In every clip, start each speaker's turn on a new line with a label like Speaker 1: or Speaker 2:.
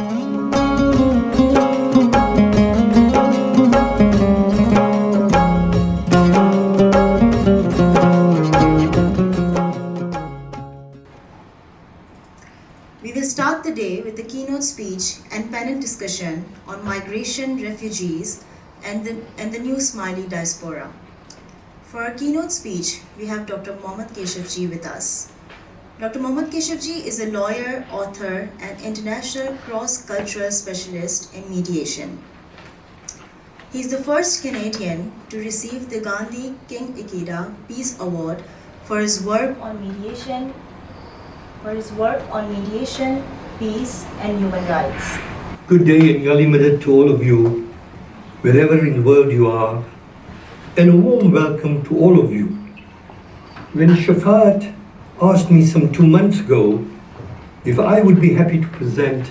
Speaker 1: We will start the day with a keynote speech and panel discussion on migration, refugees, and the new Ismaili diaspora. For our keynote speech, we have Dr. Mohamed Keshavjee with us. Dr. Mohamed Keshavjee is a lawyer, author, and international cross-cultural specialist in mediation. He is the first Canadian to receive the Gandhi King Ikeda Peace Award for his work on mediation, peace, and human rights.
Speaker 2: Good day and Yali Madad to all of you, wherever in the world you are, and a warm welcome to all of you. When Shafat asked me some 2 months ago if I would be happy to present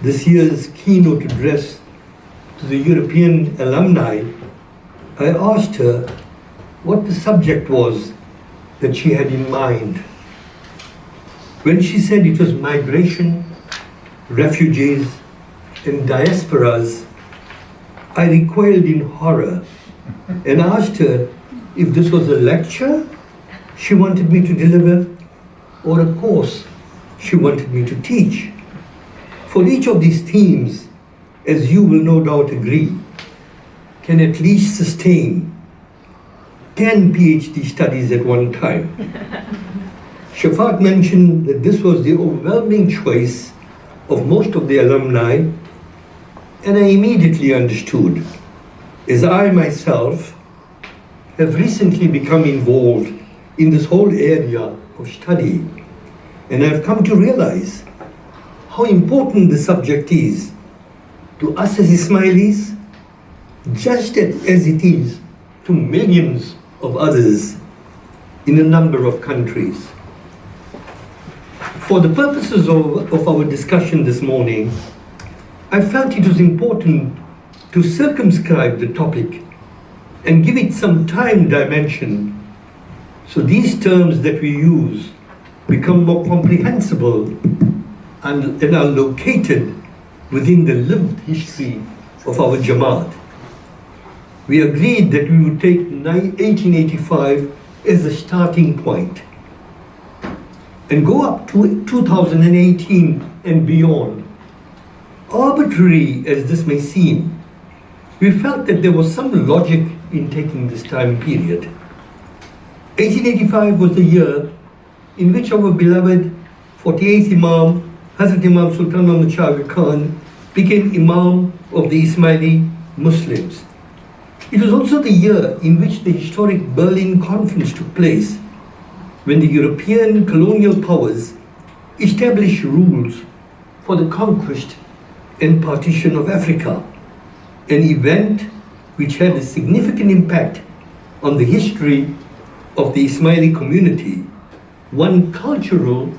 Speaker 2: this year's keynote address to the European alumni, I asked her what the subject was that she had in mind. When she said it was migration, refugees, and diasporas, I recoiled in horror and asked her if this was a lecture she wanted me to deliver or a course she wanted me to teach. For each of these themes, as you will no doubt agree, can at least sustain 10 PhD studies at one time. Shafat mentioned that this was the overwhelming choice of most of the alumni, and I immediately understood, as I myself have recently become involved in this whole area of study, and I've come to realize how important the subject is to us as Ismailis, just as it is to millions of others in a number of countries. For the purposes of our discussion this morning, I felt it was important to circumscribe the topic and give it some time dimension so these terms that we use become more comprehensible and are located within the lived history of our Jamaat. We agreed that we would take 1885 as a starting point and go up to 2018 and beyond. Arbitrary as this may seem, we felt that there was some logic in taking this time period. 1885 was the year in which our beloved 48th Imam, Hazrat Imam Sultan Muhammad Shah Khan, became Imam of the Ismaili Muslims. It was also the year in which the historic Berlin Conference took place, when the European colonial powers established rules for the conquest and partition of Africa, an event which had a significant impact on the history of the Ismaili community, one cultural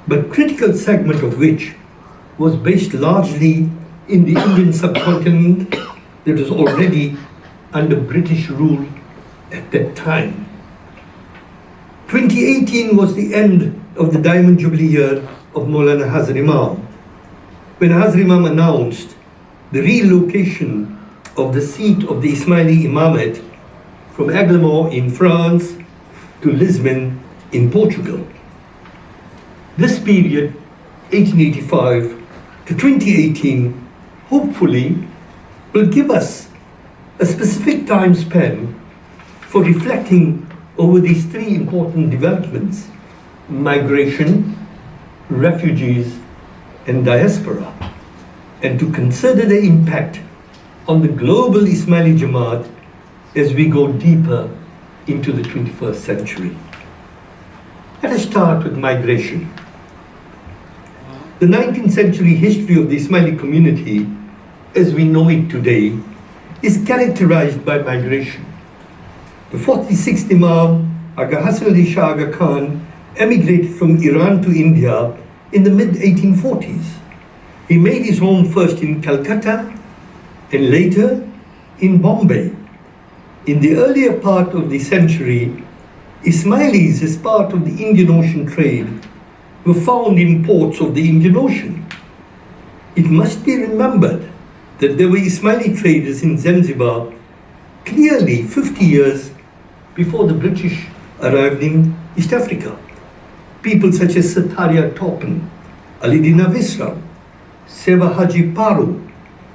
Speaker 2: but critical segment of which was based largely in the Indian subcontinent that was already under British rule at that time. 2018 was the end of the Diamond Jubilee year of Maulana Hazrat Imam, when Hazrat Imam announced the relocation of the seat of the Ismaili Imamate from Aiguemont in France to Lisbon in Portugal. This period, 1885 to 2018, hopefully will give us a specific time span for reflecting over these three important developments: migration, refugees, and diaspora, and to consider the impact on the global Ismaili Jamaat as we go deeper into the 21st century. Let us start with migration. The 19th century history of the Ismaili community, as we know it today, is characterized by migration. The 46th Imam, Aga Hassan Ali Shah Aga Khan, emigrated from Iran to India in the mid-1840s. He made his home first in Calcutta and later in Bombay. In the earlier part of the century, Ismailis, as part of the Indian Ocean trade, were found in ports of the Indian Ocean. It must be remembered that there were Ismaili traders in Zanzibar clearly 50 years before the British arrived in East Africa. People such as Satharia Topan, Alidina Visram, Seva Haji Paru,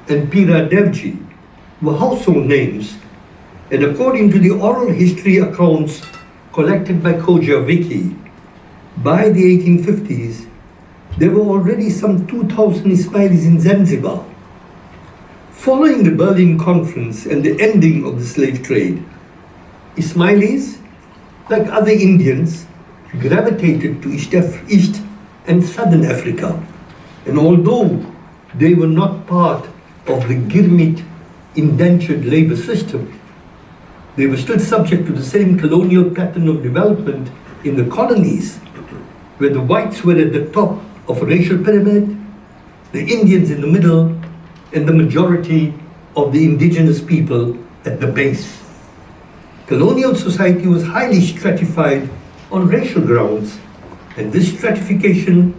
Speaker 2: and Pira Devji were household names, and according to the oral history accounts collected by Koja Wiki, by the 1850s, there were already some 2,000 Ismailis in Zanzibar. Following the Berlin Conference and the ending of the slave trade, Ismailis, like other Indians, gravitated to East and Southern Africa. And although they were not part of the Girmit indentured labor system, they were still subject to the same colonial pattern of development in the colonies, where the whites were at the top of a racial pyramid, the Indians in the middle, and the majority of the indigenous people at the base. Colonial society was highly stratified on racial grounds, and this stratification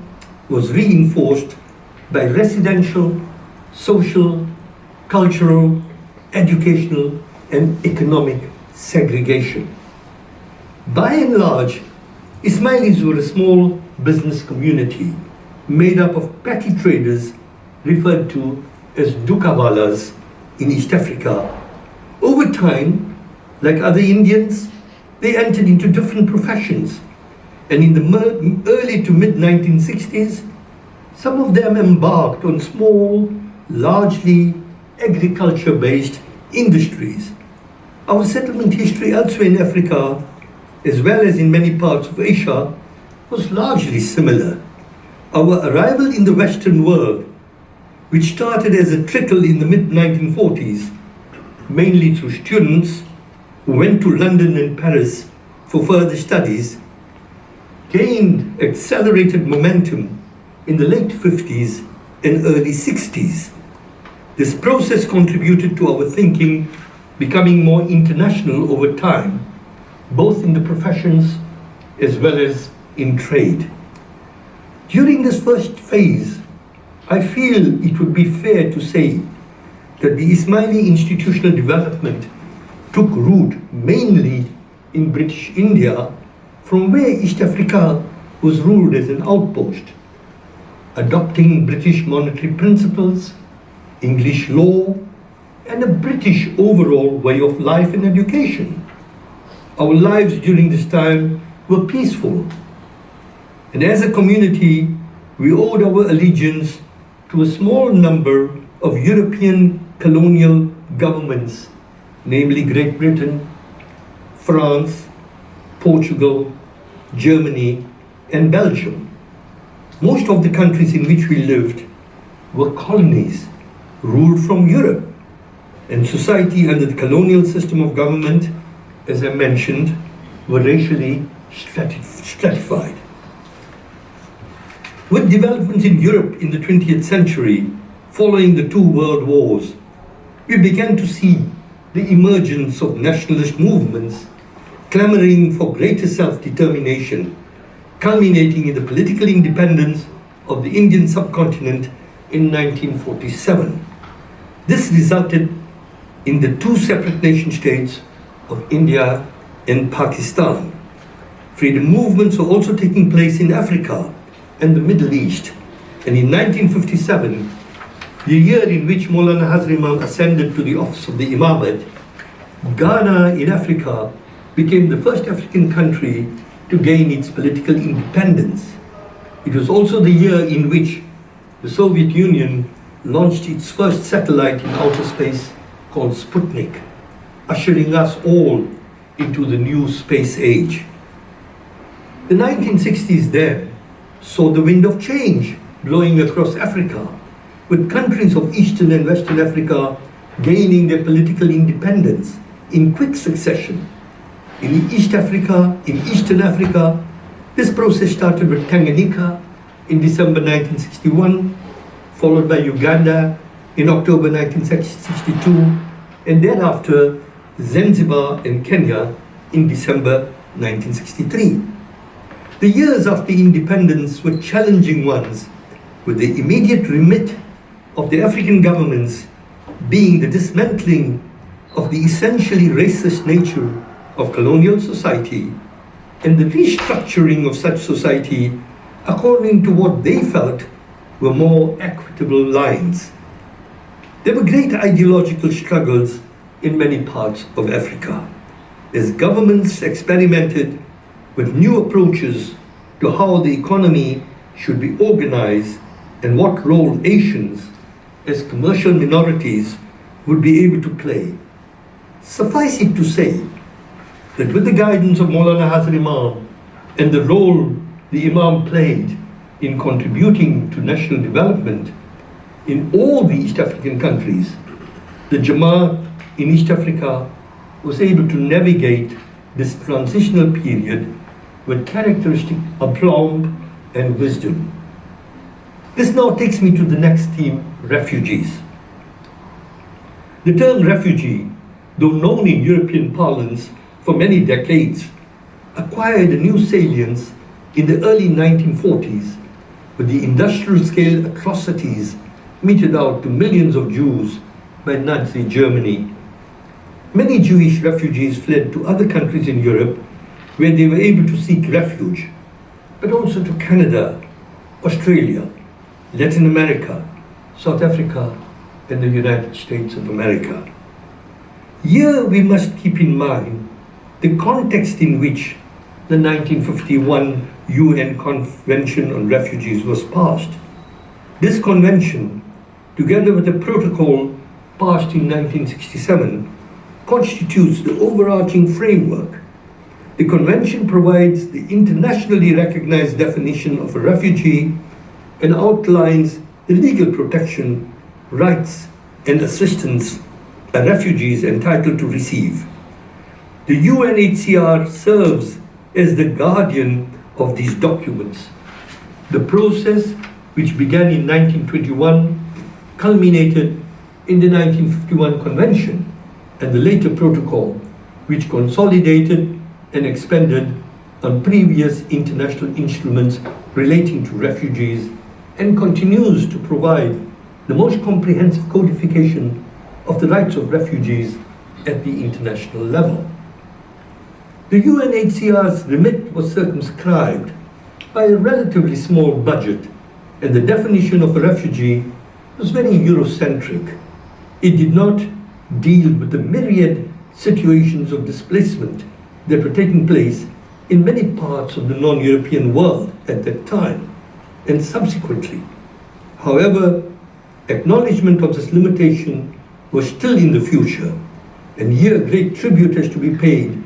Speaker 2: was reinforced by residential, social, cultural, educational, and economic segregation. By and large, Ismailis were a small business community made up of petty traders referred to as dukawalas in East Africa. Over time, like other Indians, they entered into different professions, and in the early to mid 1960s, some of them embarked on small, largely agriculture-based industries. Our settlement history elsewhere in Africa, as well as in many parts of Asia, was largely similar. Our arrival in the Western world, which started as a trickle in the mid-1940s, mainly through students who went to London and Paris for further studies, gained accelerated momentum in the late 50s and early 60s. This process contributed to our thinking becoming more international over time, both in the professions as well as in trade. During this first phase, I feel it would be fair to say that the Ismaili institutional development took root mainly in British India, from where East Africa was ruled as an outpost, adopting British monetary principles, English law, and a British overall way of life and education. Our lives during this time were peaceful, and as a community, we owed our allegiance to a small number of European colonial governments, namely Great Britain, France, Portugal, Germany, and Belgium. Most of the countries in which we lived were colonies ruled from Europe, and society under the colonial system of government, as I mentioned, were racially stratified. With developments in Europe in the 20th century, following the two world wars, we began to see the emergence of nationalist movements clamoring for greater self-determination, culminating in the political independence of the Indian subcontinent in 1947. This resulted in the two separate nation states of India and Pakistan. Freedom movements were also taking place in Africa and the Middle East. And in 1957, the year in which Maulana Hazrat Imam ascended to the office of the Imamate, Ghana in Africa became the first African country to gain its political independence. It was also the year in which the Soviet Union launched its first satellite in outer space called Sputnik, ushering us all into the new space age. The 1960s then saw the wind of change blowing across Africa, with countries of Eastern and Western Africa gaining their political independence in quick succession. In Eastern Africa, this process started with Tanganyika in December 1961, followed by Uganda in October 1962, and thereafter Zanzibar and Kenya in December 1963. The years after independence were challenging ones, with the immediate remit of the African governments being the dismantling of the essentially racist nature of colonial society and the restructuring of such society according to what they felt were more equitable lines. There were great ideological struggles in many parts of Africa as governments experimented with new approaches to how the economy should be organized and what role Asians as commercial minorities would be able to play. Suffice it to say that with the guidance of Maulana Hazar Imam and the role the Imam played in contributing to national development in all the East African countries, the Jamaat in East Africa was able to navigate this transitional period with characteristic aplomb and wisdom. This now takes me to the next theme, refugees. The term refugee, though known in European parlance for many decades, acquired a new salience in the early 1940s with the industrial-scale atrocities meted out to millions of Jews by Nazi Germany. Many Jewish refugees fled to other countries in Europe where they were able to seek refuge, but also to Canada, Australia, Latin America, South Africa, and the United States of America. Here we must keep in mind the context in which the 1951 UN Convention on Refugees was passed. This convention, together with a protocol passed in 1967, constitutes the overarching framework. The convention provides the internationally recognized definition of a refugee and outlines the legal protection, rights, and assistance a refugee is entitled to receive. The UNHCR serves as the guardian of these documents. The process, which began in 1921, culminated in the 1951 Convention and the later protocol, which consolidated and expanded on previous international instruments relating to refugees and continues to provide the most comprehensive codification of the rights of refugees at the international level. The UNHCR's remit was circumscribed by a relatively small budget, and the definition of a refugee was very Eurocentric. It did not deal with the myriad situations of displacement that were taking place in many parts of the non-European world at that time and subsequently. However, acknowledgement of this limitation was still in the future, and here great tribute has to be paid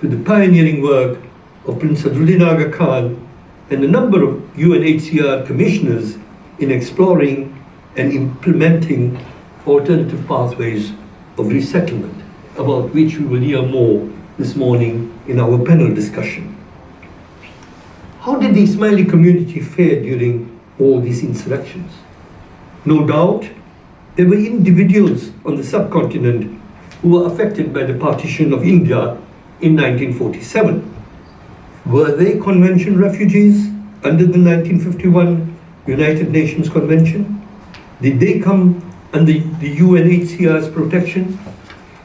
Speaker 2: to the pioneering work of Prince Sadruddin Aga Khan and a number of UNHCR commissioners in exploring and implementing alternative pathways of resettlement, about which we will hear more this morning in our panel discussion. How did the Ismaili community fare during all these insurrections? No doubt, there were individuals on the subcontinent who were affected by the partition of India in 1947. Were they convention refugees under the 1951 United Nations Convention? Did they come under the UNHCR's protection?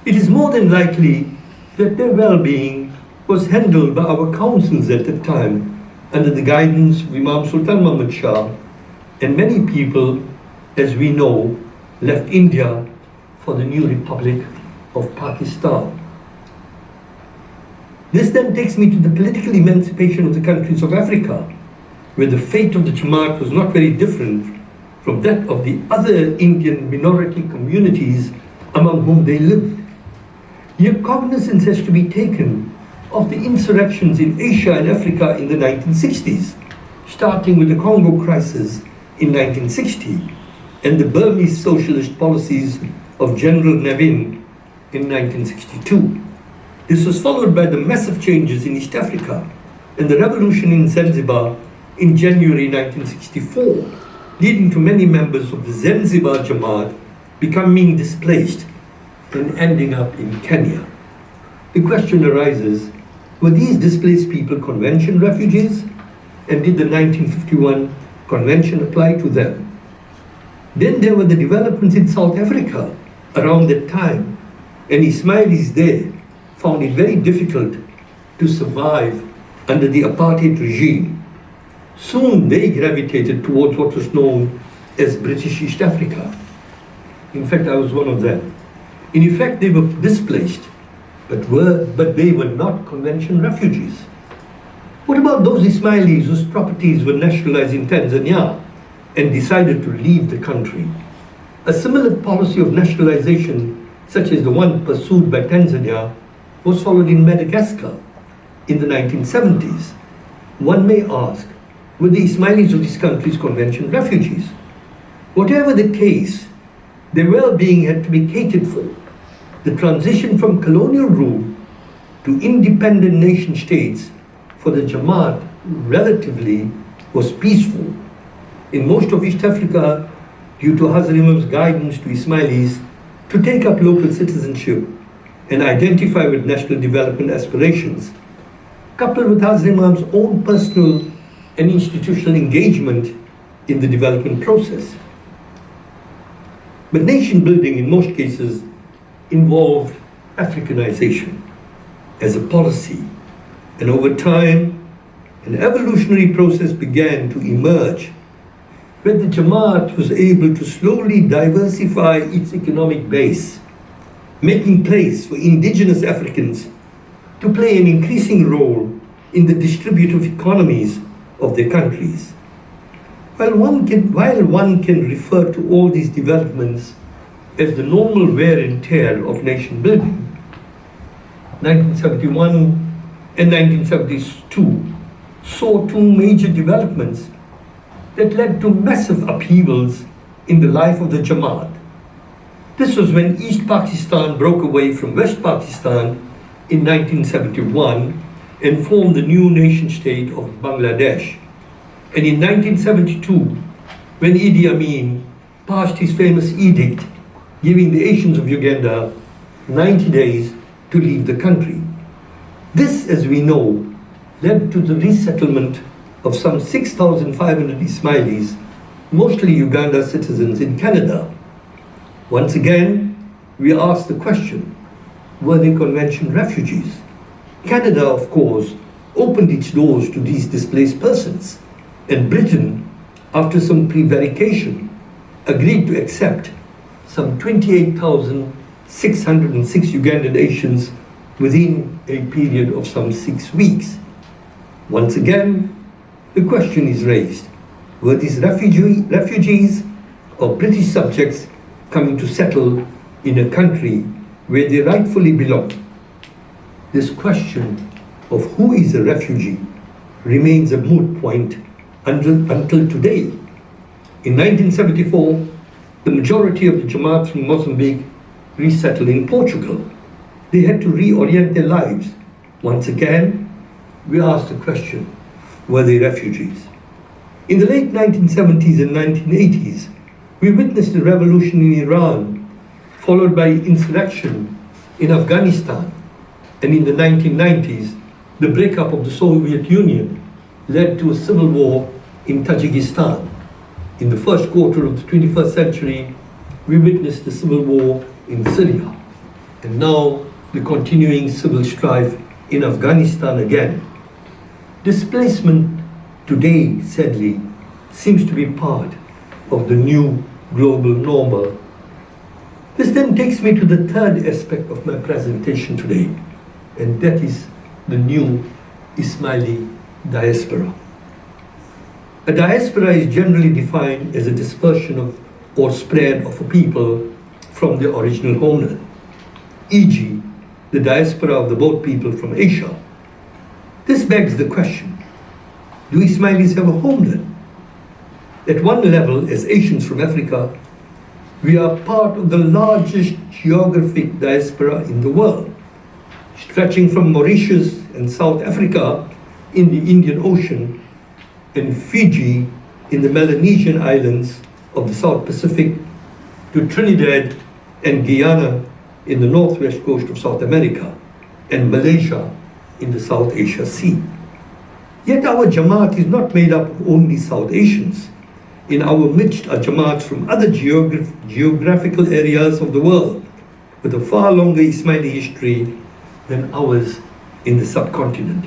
Speaker 2: It is more than likely that their well-being was handled by our councils at the time under the guidance of Imam Sultan Muhammad Shah, and many people, as we know, left India for the new Republic of Pakistan. This then takes me to the political emancipation of the countries of Africa, where the fate of the Jamaat was not very different from that of the other Indian minority communities among whom they lived. Yet cognizance has to be taken of the insurrections in Asia and Africa in the 1960s, starting with the Congo crisis in 1960 and the Burmese socialist policies of General Nevin in 1962. This was followed by the massive changes in East Africa and the revolution in Zanzibar in January 1964, leading to many members of the Zanzibar Jamaat becoming displaced and ending up in Kenya. The question arises, were these displaced people convention refugees, and did the 1951 convention apply to them? Then there were the developments in South Africa around that time, and Ismailis there found it very difficult to survive under the apartheid regime. Soon they gravitated towards what was known as British East Africa. In fact, I was one of them. In effect, they were displaced, but they were not convention refugees. What about those Ismailis whose properties were nationalized in Tanzania and decided to leave the country? A similar policy of nationalization, such as the one pursued by Tanzania, was followed in Madagascar in the 1970s. One may ask, were the Ismailis of these countries convention refugees? Whatever the case, their well-being had to be catered for. The transition from colonial rule to independent nation states for the Jamaat relatively was peaceful. In most of East Africa, due to Hazrat Imam's guidance to Ismailis to take up local citizenship and identify with national development aspirations, coupled with Hazrat Imam's own personal and institutional engagement in the development process. But nation building in most cases involved Africanization as a policy, and over time, an evolutionary process began to emerge where the Jamaat was able to slowly diversify its economic base, making place for indigenous Africans to play an increasing role in the distributive economies of their countries. While one can refer to all these developments as the normal wear and tear of nation building, 1971 and 1972 saw two major developments that led to massive upheavals in the life of the Jamaat. This was when East Pakistan broke away from West Pakistan in 1971 and formed the new nation state of Bangladesh. And in 1972, when Idi Amin passed his famous edict giving the Asians of Uganda 90 days to leave the country. This, as we know, led to the resettlement of some 6,500 Ismailis, mostly Uganda citizens in Canada. Once again, we ask the question, were they convention refugees? Canada, of course, opened its doors to these displaced persons, and Britain, after some prevarication, agreed to accept some 28,606 Ugandan Asians within a period of some 6 weeks. Once again, the question is raised, were these refugees or British subjects coming to settle in a country where they rightfully belong? This question of who is a refugee remains a moot point until today. In 1974, the majority of the Jamaat from Mozambique resettled in Portugal. They had to reorient their lives. Once again, we ask the question, were they refugees? In the late 1970s and 1980s, we witnessed a revolution in Iran, followed by insurrection in Afghanistan. And in the 1990s, the breakup of the Soviet Union led to a civil war in Tajikistan. In the first quarter of the 21st century, we witnessed the civil war in Syria, and now the continuing civil strife in Afghanistan again. Displacement today, sadly, seems to be part of the new global normal. This then takes me to the third aspect of my presentation today, and that is the new Ismaili diaspora. A diaspora is generally defined as a dispersion of or spread of a people from their original homeland, e.g., the diaspora of the boat people from Asia. This begs the question, do Ismailis have a homeland? At one level, as Asians from Africa, we are part of the largest geographic diaspora in the world, stretching from Mauritius and South Africa in the Indian Ocean and Fiji in the Melanesian islands of the South Pacific to Trinidad and Guyana in the northwest coast of South America and Malaysia in the South Asia Sea. Yet our Jamaat is not made up of only South Asians. in our midst are Jamaats from other geographical areas of the world with a far longer Ismaili history than ours in the subcontinent.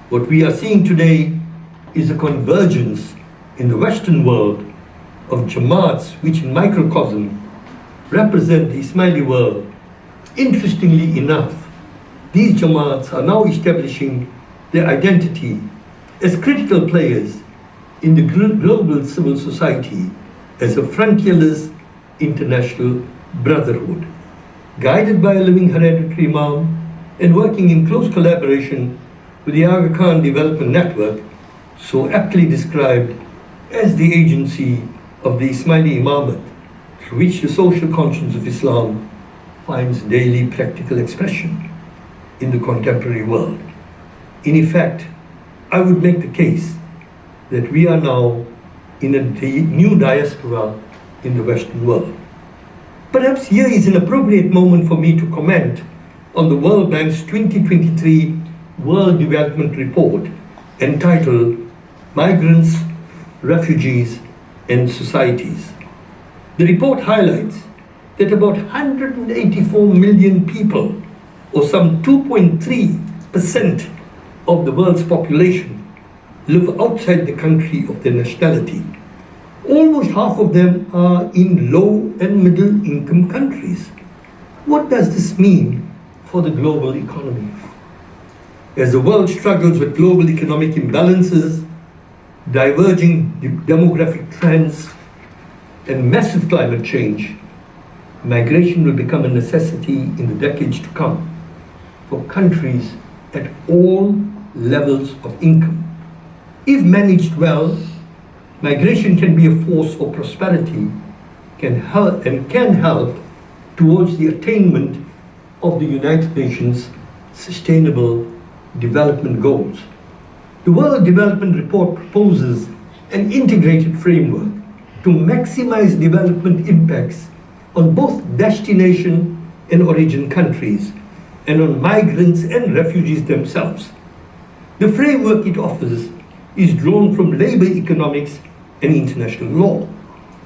Speaker 2: What we are seeing today is a convergence in the Western world of Jamaats which in microcosm represent the Ismaili world. Interestingly enough, these Jamaats are now establishing their identity as critical players in the global civil society as a frontierless international brotherhood, guided by a living hereditary Imam and working in close collaboration with the Aga Khan Development Network, so aptly described as the agency of the Ismaili Imamate, through which the social conscience of Islam finds daily practical expression in the contemporary world. In effect, I would make the case that we are now in a new diaspora in the Western world. Perhaps here is an appropriate moment for me to comment on the World Bank's 2023 World Development Report entitled Migrants, Refugees and Societies. The report highlights that about 184 million people, or some 2.3% of the world's population, live outside the country of their nationality. Almost half of them are in low and middle income countries. What does this mean for the global economy? As the world struggles with global economic imbalances, diverging demographic trends, and massive climate change, migration will become a necessity in the decades to come for countries at all levels of income. If managed well, migration can be a force for prosperity, can help towards the attainment of the United Nations Sustainable Development Goals. The World Development Report proposes an integrated framework to maximize development impacts on both destination and origin countries and on migrants and refugees themselves. The framework it offers is drawn from labor economics and international law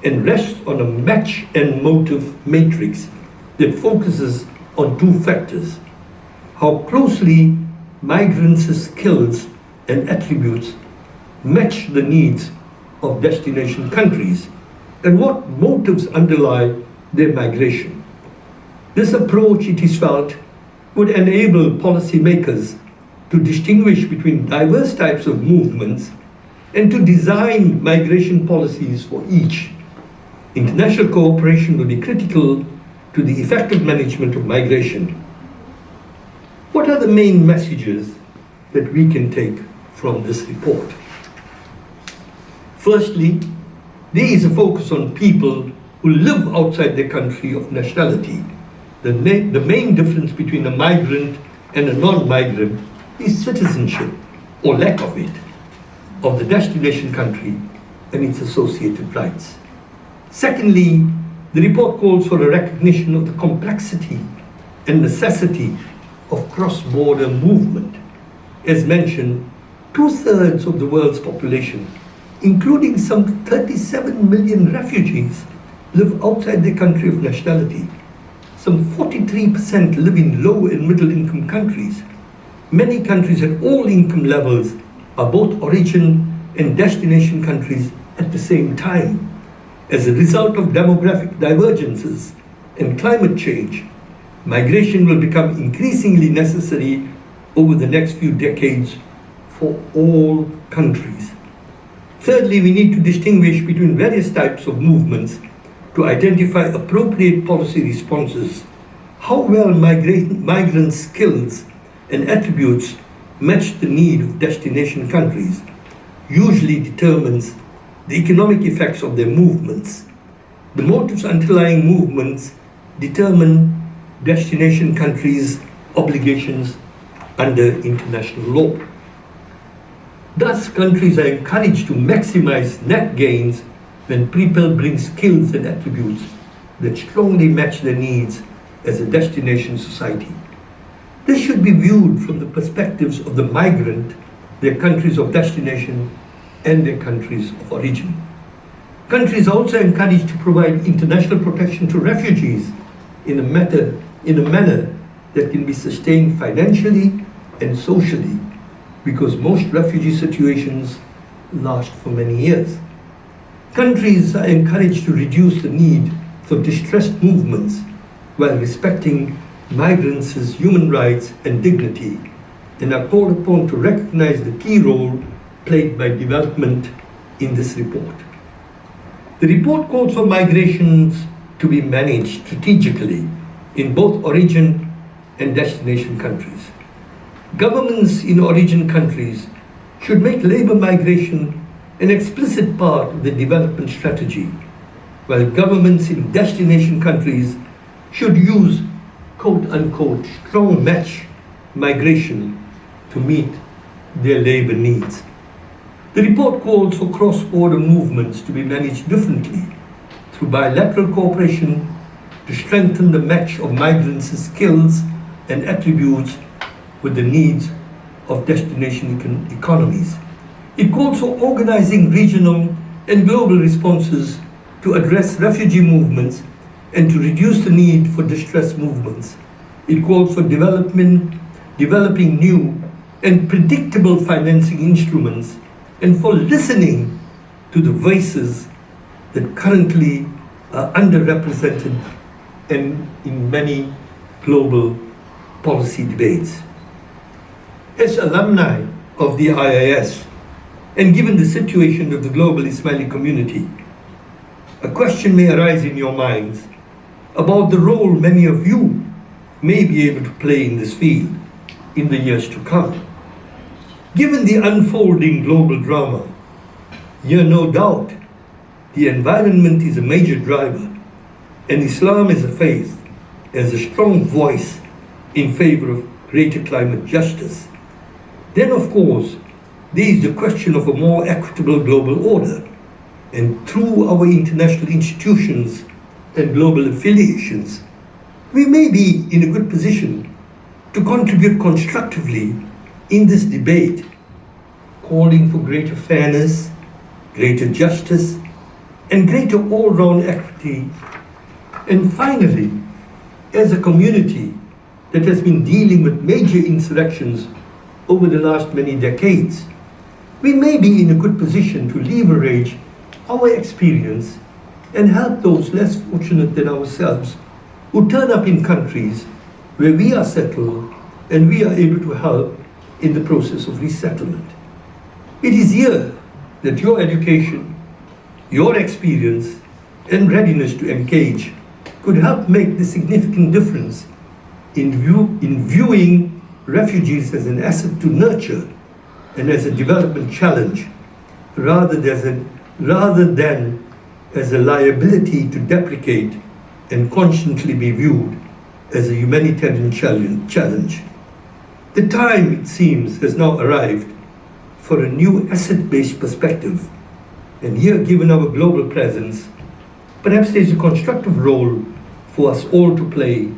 Speaker 2: and rests on a match and motive matrix that focuses on two factors: how closely migrants' skills and attributes match the needs of destination countries and what motives underlie their migration. This approach, it is felt, would enable policymakers to distinguish between diverse types of movements and to design migration policies for each. International cooperation will be critical to the effective management of migration. What are the main messages that we can take from this report? Firstly, there is a focus on people who live outside their country of nationality. The main difference between a migrant and a non-migrant is citizenship, or lack of it, of the destination country and its associated rights. Secondly, the report calls for a recognition of the complexity and necessity of cross-border movement. As mentioned, 2/3 of the world's population, including some 37 million refugees, live outside their country of nationality. Some 43% live in low and middle income countries. Many countries at all income levels are both origin and destination countries at the same time. As a result of demographic divergences and climate change, migration will become increasingly necessary over the next few decades for all countries. Thirdly, we need to distinguish between various types of movements to identify appropriate policy responses. How well migrant skills and attributes match the need of destination countries usually determines the economic effects of their movements. The motives underlying movements determine destination countries' obligations under international law. Thus, countries are encouraged to maximize net gains when people bring skills and attributes that strongly match their needs as a destination society. This should be viewed from the perspectives of the migrant, their countries of destination, and their countries of origin. Countries are also encouraged to provide international protection to refugees in a manner that can be sustained financially and socially, because most refugee situations last for many years. Countries are encouraged to reduce the need for distressed movements while respecting migrants' human rights and dignity, and are called upon to recognize the key role played by development in this report. The report calls for migrations to be managed strategically in both origin and destination countries. Governments in origin countries should make labor migration an explicit part of the development strategy, while governments in destination countries should use quote-unquote strong match migration to meet their labor needs. The report calls for cross-border movements to be managed differently through bilateral cooperation to strengthen the match of migrants' skills and attributes with the needs of destination economies. It calls for organizing regional and global responses to address refugee movements and to reduce the need for distress movements. It calls for developing new and predictable financing instruments and for listening to the voices that currently are underrepresented and in many global policy debates. As alumni of the IIS, and given the situation of the global Ismaili community, a question may arise in your minds about the role many of you may be able to play in this field in the years to come. Given the unfolding global drama, here no doubt the environment is a major driver, and Islam as a faith has a strong voice in favor of greater climate justice. Then, of course, there is the question of a more equitable global order, and through our international institutions and global affiliations, we may be in a good position to contribute constructively in this debate, calling for greater fairness, greater justice, and greater all-round equity. And finally, as a community that has been dealing with major insurrections over the last many decades, we may be in a good position to leverage our experience and help those less fortunate than ourselves who turn up in countries where we are settled and we are able to help in the process of resettlement. It is here that your education, your experience, and readiness to engage could help make the significant difference in viewing refugees as an asset to nurture and as a development challenge, rather than as a liability to deprecate and constantly be viewed as a humanitarian challenge. The time, it seems, has now arrived for a new asset-based perspective. And here, given our global presence, perhaps there's a constructive role for us all to play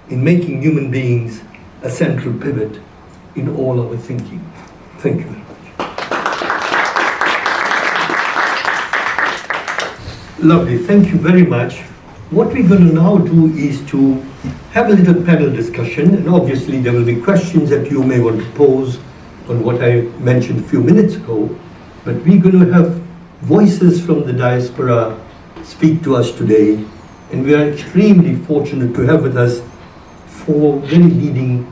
Speaker 2: in making human beings a central pivot in all our thinking. Thank you very much. Lovely, thank you very much. What we're going to now do is to have a little panel discussion, and obviously there will be questions that you may want to pose on what I mentioned a few minutes ago, but we're going to have voices from the diaspora speak to us today, and we are extremely fortunate to have with us four very leading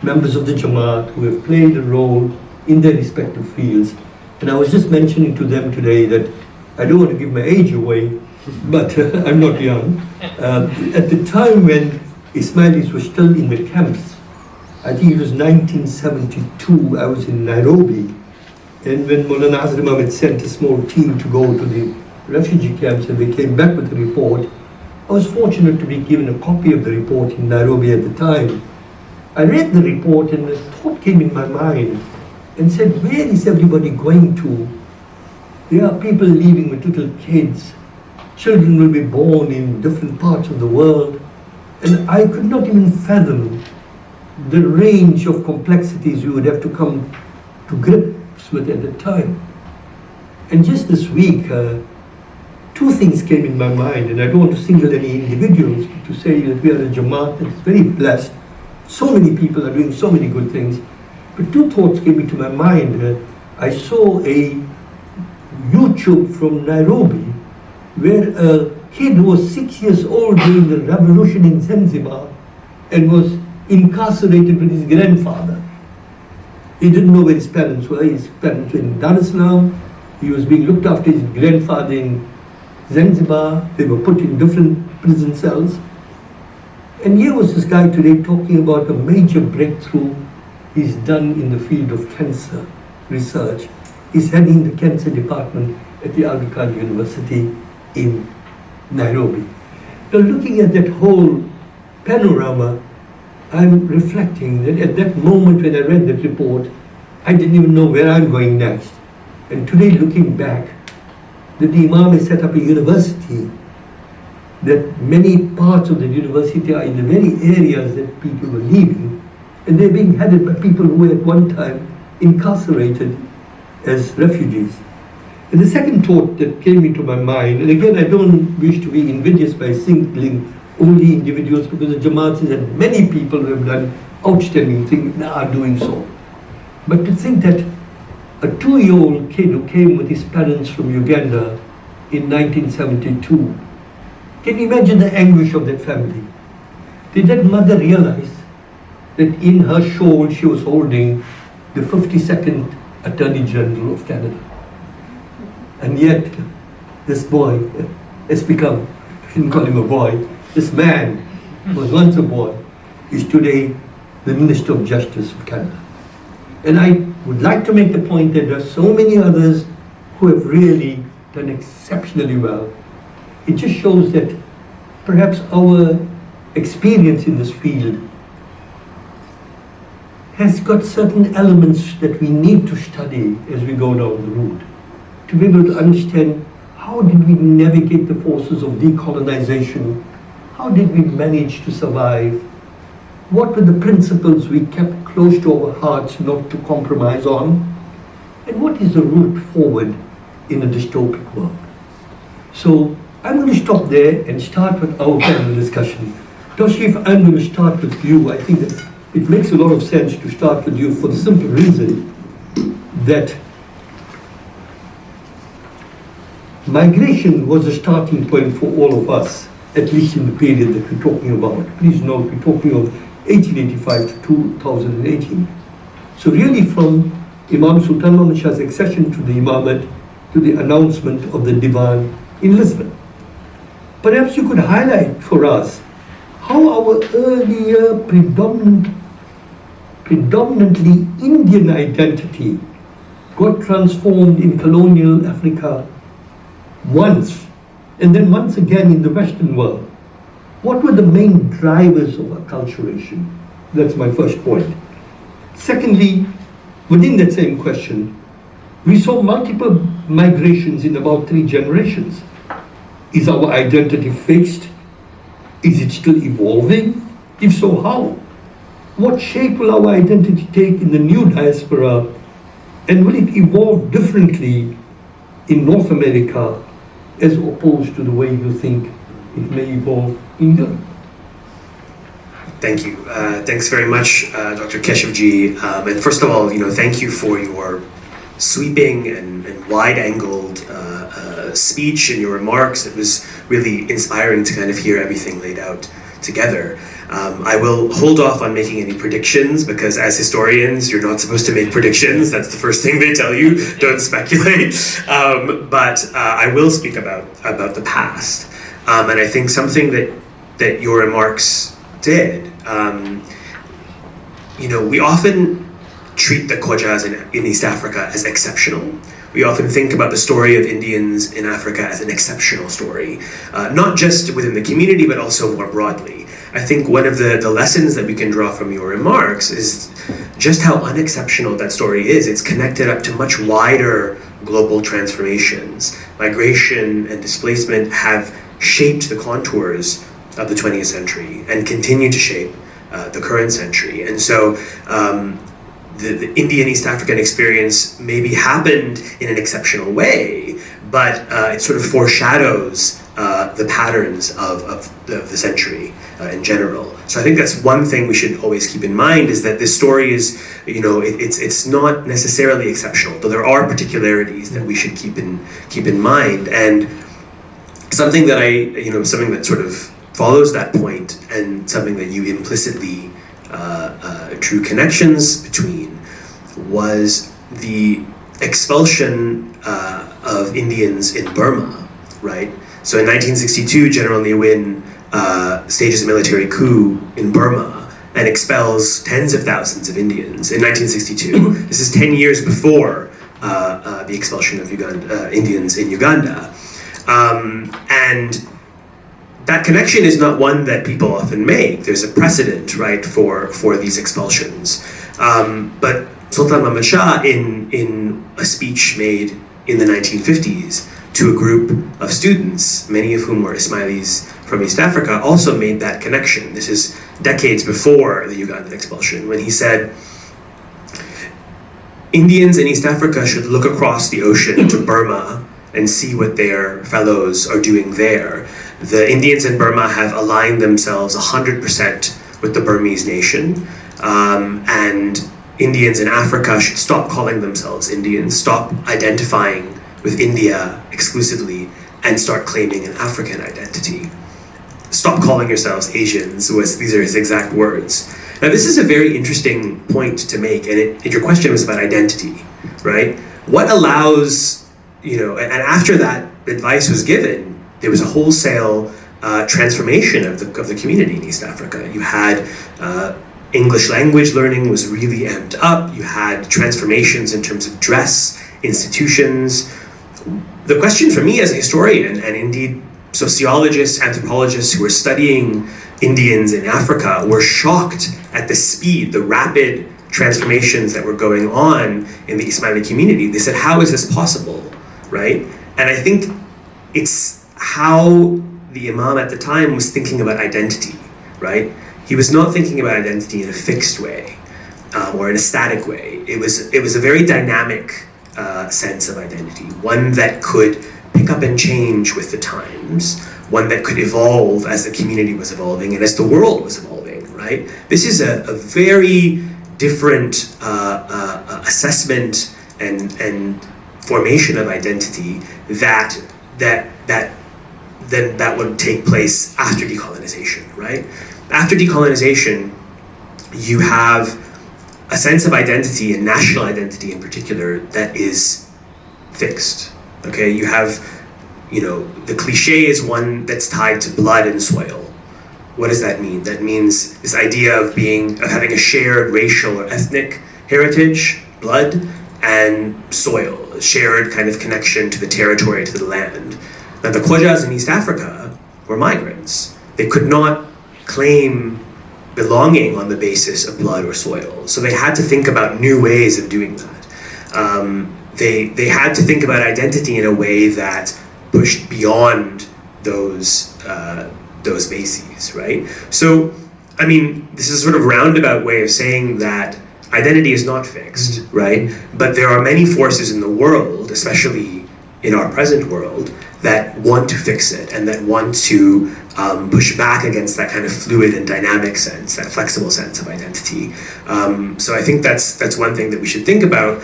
Speaker 2: members of the Jamaat who have played a role in their respective fields. And I was just mentioning to them today that I don't want to give my age away, but I'm not young. At the time when Ismailis were still in the camps, I think it was 1972, I was in Nairobi, and when Maulana Hazrat Mohammed sent a small team to go to the refugee camps and they came back with a report, I was fortunate to be given a copy of the report in Nairobi at the time. I read the report and a thought came in my mind and said, where is everybody going to? There are people leaving with little kids. Children will be born in different parts of the world. And I could not even fathom the range of complexities we would have to come to grips with at the time. And just this week, two things came in my mind, and I don't want to single any individuals, but to say that we are a Jamaat that is very blessed. So many people are doing so many good things. But two thoughts came into my mind. I saw a YouTube from Nairobi where a kid who was 6 years old during the revolution in Zanzibar and was incarcerated with his grandfather. He didn't know where his parents were. His parents were in Dar es Salaam. He was being looked after his grandfather in Zanzibar. They were put in different prison cells. And here was this guy today talking about a major breakthrough he's done in the field of cancer research. He's heading the cancer department at the Aga Khan University in Nairobi. Now, looking at that whole panorama, I'm reflecting that at that moment when I read that report, I didn't even know where I'm going next. And today, looking back, that the Imam has set up a university, that many parts of the university are in the very areas that people were leaving, and they're being headed by people who were at one time incarcerated as refugees. And the second thought that came into my mind, and again, I don't wish to be invidious by singling only individuals, because the Jamaat has had many people who have done outstanding things and are doing so. But to think that a 2-year-old kid who came with his parents from Uganda in 1972, can you imagine the anguish of that family? Did that mother realize that in her shawl she was holding the 52nd Attorney General of Canada? And yet, this boy has become, I shouldn't call him a boy, this man who was once a boy is today the Minister of Justice of Canada. And I would like to make the point that there are so many others who have really done exceptionally well. It just shows that perhaps our experience in this field has got certain elements that we need to study as we go down the road, to be able to understand how did we navigate the forces of decolonization, how did we manage to survive, what were the principles we kept close to our hearts not to compromise on, and what is the route forward in a dystopic world. So I'm going to stop there and start with our panel discussion. Taushif, I'm going to start with you. I think that it makes a lot of sense to start with you for the simple reason that migration was a starting point for all of us, at least in the period that we're talking about. Please note, we're talking of 1885 to 2018. So really from Imam Sultan Muhammad Shah's accession to the Imamate to the announcement of the Divan in Lisbon. Perhaps you could highlight for us how our earlier predominantly Indian identity got transformed in colonial Africa once, and then once again in the Western world. What were the main drivers of acculturation? That's my first point. Secondly, within that same question, we saw multiple migrations in about 3 generations. Is our identity fixed? Is it still evolving? If so, how? What shape will our identity take in the new diaspora? And will it evolve differently in North America as opposed to the way you think it may evolve in Europe?
Speaker 3: Thank you. Thanks very much, Dr. Keshavjee. And first of all, thank you for your sweeping and wide-angled speech and your remarks. It was really inspiring to kind of hear everything laid out together. I will hold off on making any predictions because as historians, you're not supposed to make predictions. That's the first thing they tell you. Don't speculate. But I will speak about the past. And I think something that your remarks did, we often treat the Khojas in East Africa as exceptional. We often think about the story of Indians in Africa as an exceptional story, not just within the community, but also more broadly. I think one of the lessons that we can draw from your remarks is just how unexceptional that story is. It's connected up to much wider global transformations. Migration and displacement have shaped the contours of the 20th century and continue to shape the current century. And so the Indian East African experience maybe happened in an exceptional way, but it sort of foreshadows the patterns of the century in general. So I think that's one thing we should always keep in mind, is that this story is, it's not necessarily exceptional, though there are particularities that we should keep in mind. And something that something that sort of follows that point, and something that you implicitly drew connections between, was the expulsion of Indians in Burma, right? So in 1962, General Ne Win stages a military coup in Burma and expels tens of thousands of Indians in 1962. This is 10 years before the expulsion of Indians in Uganda. And that connection is not one that people often make. There's a precedent, right, for these expulsions. But Sultan Muhammad Shah, in a speech made in the 1950s to a group of students, many of whom were Ismailis from East Africa, also made that connection. This is decades before the Ugandan expulsion, when he said, Indians in East Africa should look across the ocean to Burma and see what their fellows are doing there. The Indians in Burma have aligned themselves 100% with the Burmese nation, and Indians in Africa should stop calling themselves Indians, stop identifying with India exclusively, and start claiming an African identity. Stop calling yourselves Asians, these are his exact words. Now this is a very interesting point to make, and your question was about identity, right? What allows, and after that advice was given, there was a wholesale transformation of the community in East Africa. You had English language learning was really amped up. You had transformations in terms of dress, institutions. The question for me as a historian, and indeed sociologists, anthropologists who were studying Indians in Africa, were shocked at the speed, the rapid transformations that were going on in the Ismaili community. They said, how is this possible, right? And I think it's how the Imam at the time was thinking about identity, right? He was not thinking about identity in a fixed way or in a static way. It was a very dynamic sense of identity, one that could pick up and change with the times, one that could evolve as the community was evolving and as the world was evolving, right? This is a very different assessment and formation of identity that would take place after decolonization, right? After decolonization, you have a sense of identity, and national identity in particular, that is fixed. Okay, you have, the cliche is one that's tied to blood and soil. What does that mean? That means this idea of having a shared racial or ethnic heritage, blood, and soil, a shared kind of connection to the territory, to the land. Now the Khojas in East Africa were migrants. They could not claim belonging on the basis of blood or soil. So they had to think about new ways of doing that. They had to think about identity in a way that pushed beyond those bases, right? So, this is a sort of roundabout way of saying that identity is not fixed, right? But there are many forces in the world, especially in our present world, that want to fix it and that want to push back against that kind of fluid and dynamic sense, that flexible sense of identity. So I think that's one thing that we should think about.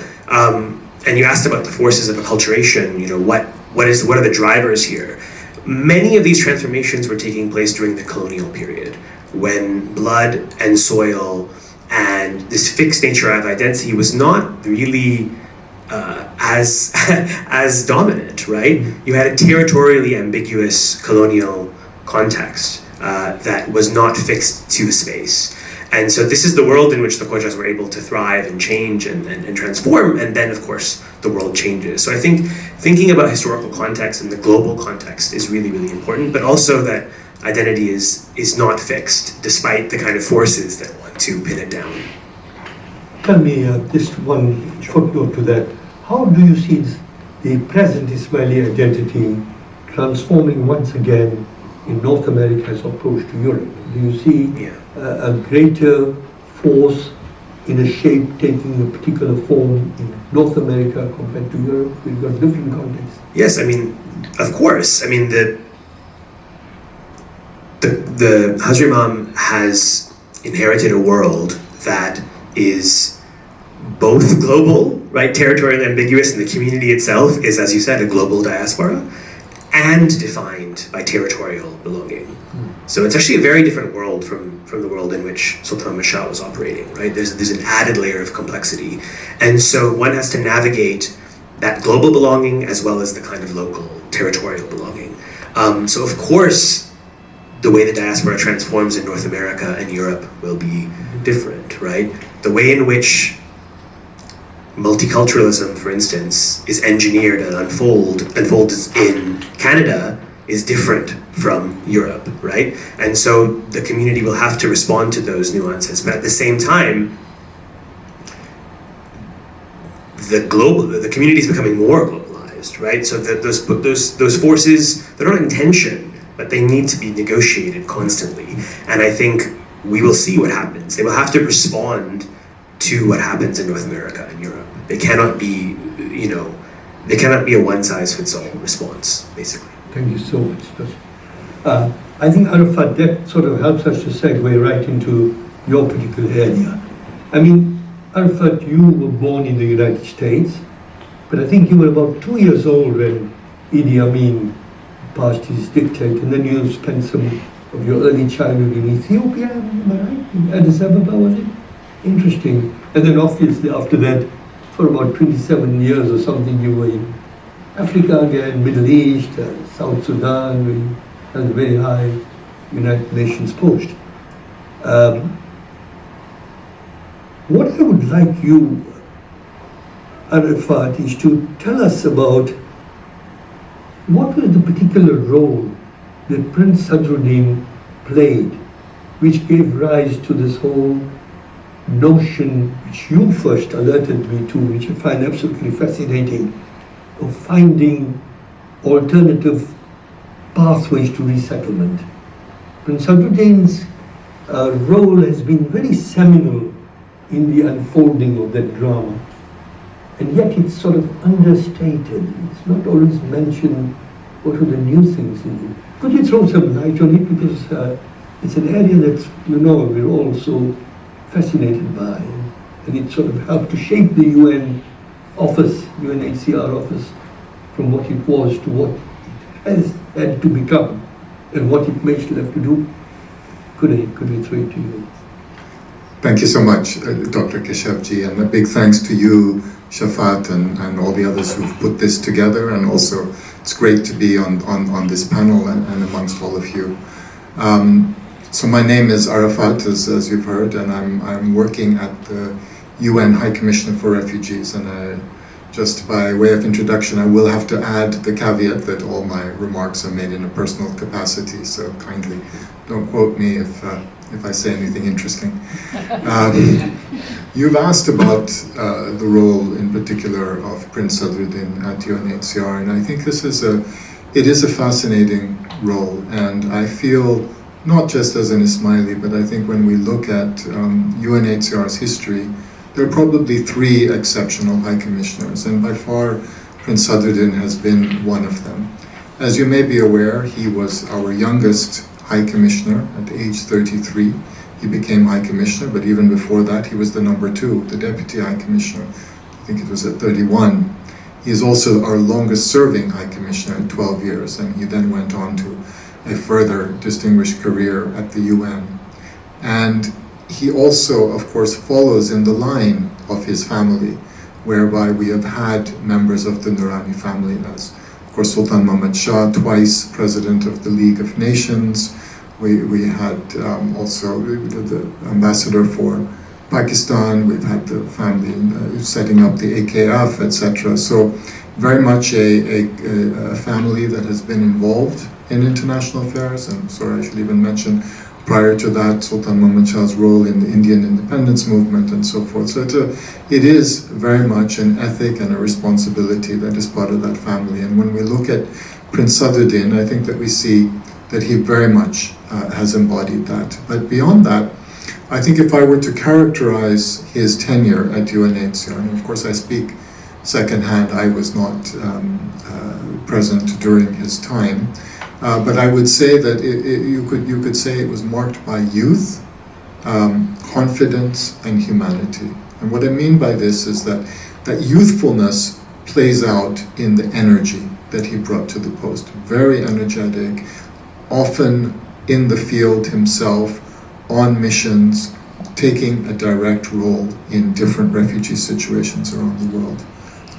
Speaker 3: And you asked about the forces of acculturation. What are the drivers here? Many of these transformations were taking place during the colonial period, when blood and soil and this fixed nature of identity was not really as dominant, right? You had a territorially ambiguous colonial context that was not fixed to a space. And so this is the world in which the Khojas were able to thrive and change and transform, and then of course the world changes. So I think thinking about historical context and the global context is really, really important, but also that identity is not fixed, despite the kind of forces that want to pin it down.
Speaker 2: Tell me just one footnote to that. How do you see the present Ismaili identity transforming once again in North America as opposed to Europe? Do you see a greater force in a shape taking a particular form in North America compared to Europe? We've got different contexts.
Speaker 3: Yes, I mean, of course. I mean, the Hazrat Imam has inherited a world that is both global, right, territorial and ambiguous, and the community itself is, as you said, a global diaspora, and defined by territorial belonging. So it's actually a very different world from the world in which Sultan Ahmad Shah was operating, right? There's an added layer of complexity. And so one has to navigate that global belonging as well as the kind of local territorial belonging. So of course, the way the diaspora transforms in North America and Europe will be different, right? The way in which multiculturalism, for instance, is engineered and unfolds in Canada is different from Europe, right? And so the community will have to respond to those nuances. But at the same time, the community is becoming more globalized, right? So that those forces, they're not in tension, but they need to be negotiated constantly. And I think we will see what happens. They will have to respond to what happens in North America and Europe. They cannot be, they cannot be a one-size-fits-all response, basically.
Speaker 2: Thank you so much. I think, Arafat, that sort of helps us to segue right into your particular area. I mean, Arafat, you were born in the United States, but I think you were about 2 years old when Idi Amin passed his dictate, and then you spent some of your early childhood in Ethiopia, am I right? In Addis Ababa, was it? Interesting. And then obviously after that, for about 27 years or something, you were in Africa again, Middle East, South Sudan, where you had a very high United Nations post. What I would like you, Arafat, is to tell us about what was the particular role that Prince Sadruddin played, which gave rise to this whole notion, which you first alerted me to, which I find absolutely fascinating, of finding alternative pathways to resettlement. Prince Sadruddin's role has been very seminal in the unfolding of that drama, and yet it's sort of understated. It's not always mentioned what are the new things in it. Could you throw some light on it, because it's an area that we're all so fascinated by, and it sort of helped to shape the UN office, UNHCR office, from what it was to what it has had to become, and what it may still have to do. Could we throw it to you?
Speaker 4: Thank you so much, Dr. Keshavjee, and a big thanks to you, Shafat, and all the others who've put this together, and also it's great to be on this panel and amongst all of you. So my name is Arafat, as you've heard, and I'm working at the UN High Commissioner for Refugees, and just by way of introduction, I will have to add the caveat that all my remarks are made in a personal capacity, so kindly don't quote me if I say anything interesting. You've asked about the role in particular of Prince Sadruddin at UNHCR, and I think it is a fascinating role, and I feel not just as an Ismaili, but I think when we look at UNHCR's history, there are probably 3 exceptional High Commissioners, and by far Prince Sadruddin has been one of them. As you may be aware, he was our youngest High Commissioner at age 33. He became High Commissioner, but even before that, he was the number 2, the Deputy High Commissioner. I think it was at 31. He is also our longest serving High Commissioner at 12 years, and he then went on to a further distinguished career at the UN. And he also, of course, follows in the line of his family, whereby we have had members of the Noorani family, as, of course, Sultan Mohammad Shah, twice President of the League of Nations. We had also the ambassador for Pakistan. We've had the family setting up the AKF, etc. So very much a family that has been involved in international affairs. And sorry, I should even mention, prior to that, Sultan Mohammad Shah's role in the Indian independence movement and so forth. So it is very much an ethic and a responsibility that is part of that family. And when we look at Prince Sadruddin, I think that we see that he very much has embodied that. But beyond that, I think if I were to characterize his tenure at UNHCR, and of course I speak secondhand, I was not present during his time, but I would say that you could say it was marked by youth, confidence, and humanity. And what I mean by this is that youthfulness plays out in the energy that he brought to the post. Very energetic, often in the field himself, on missions, taking a direct role in different refugee situations around the world.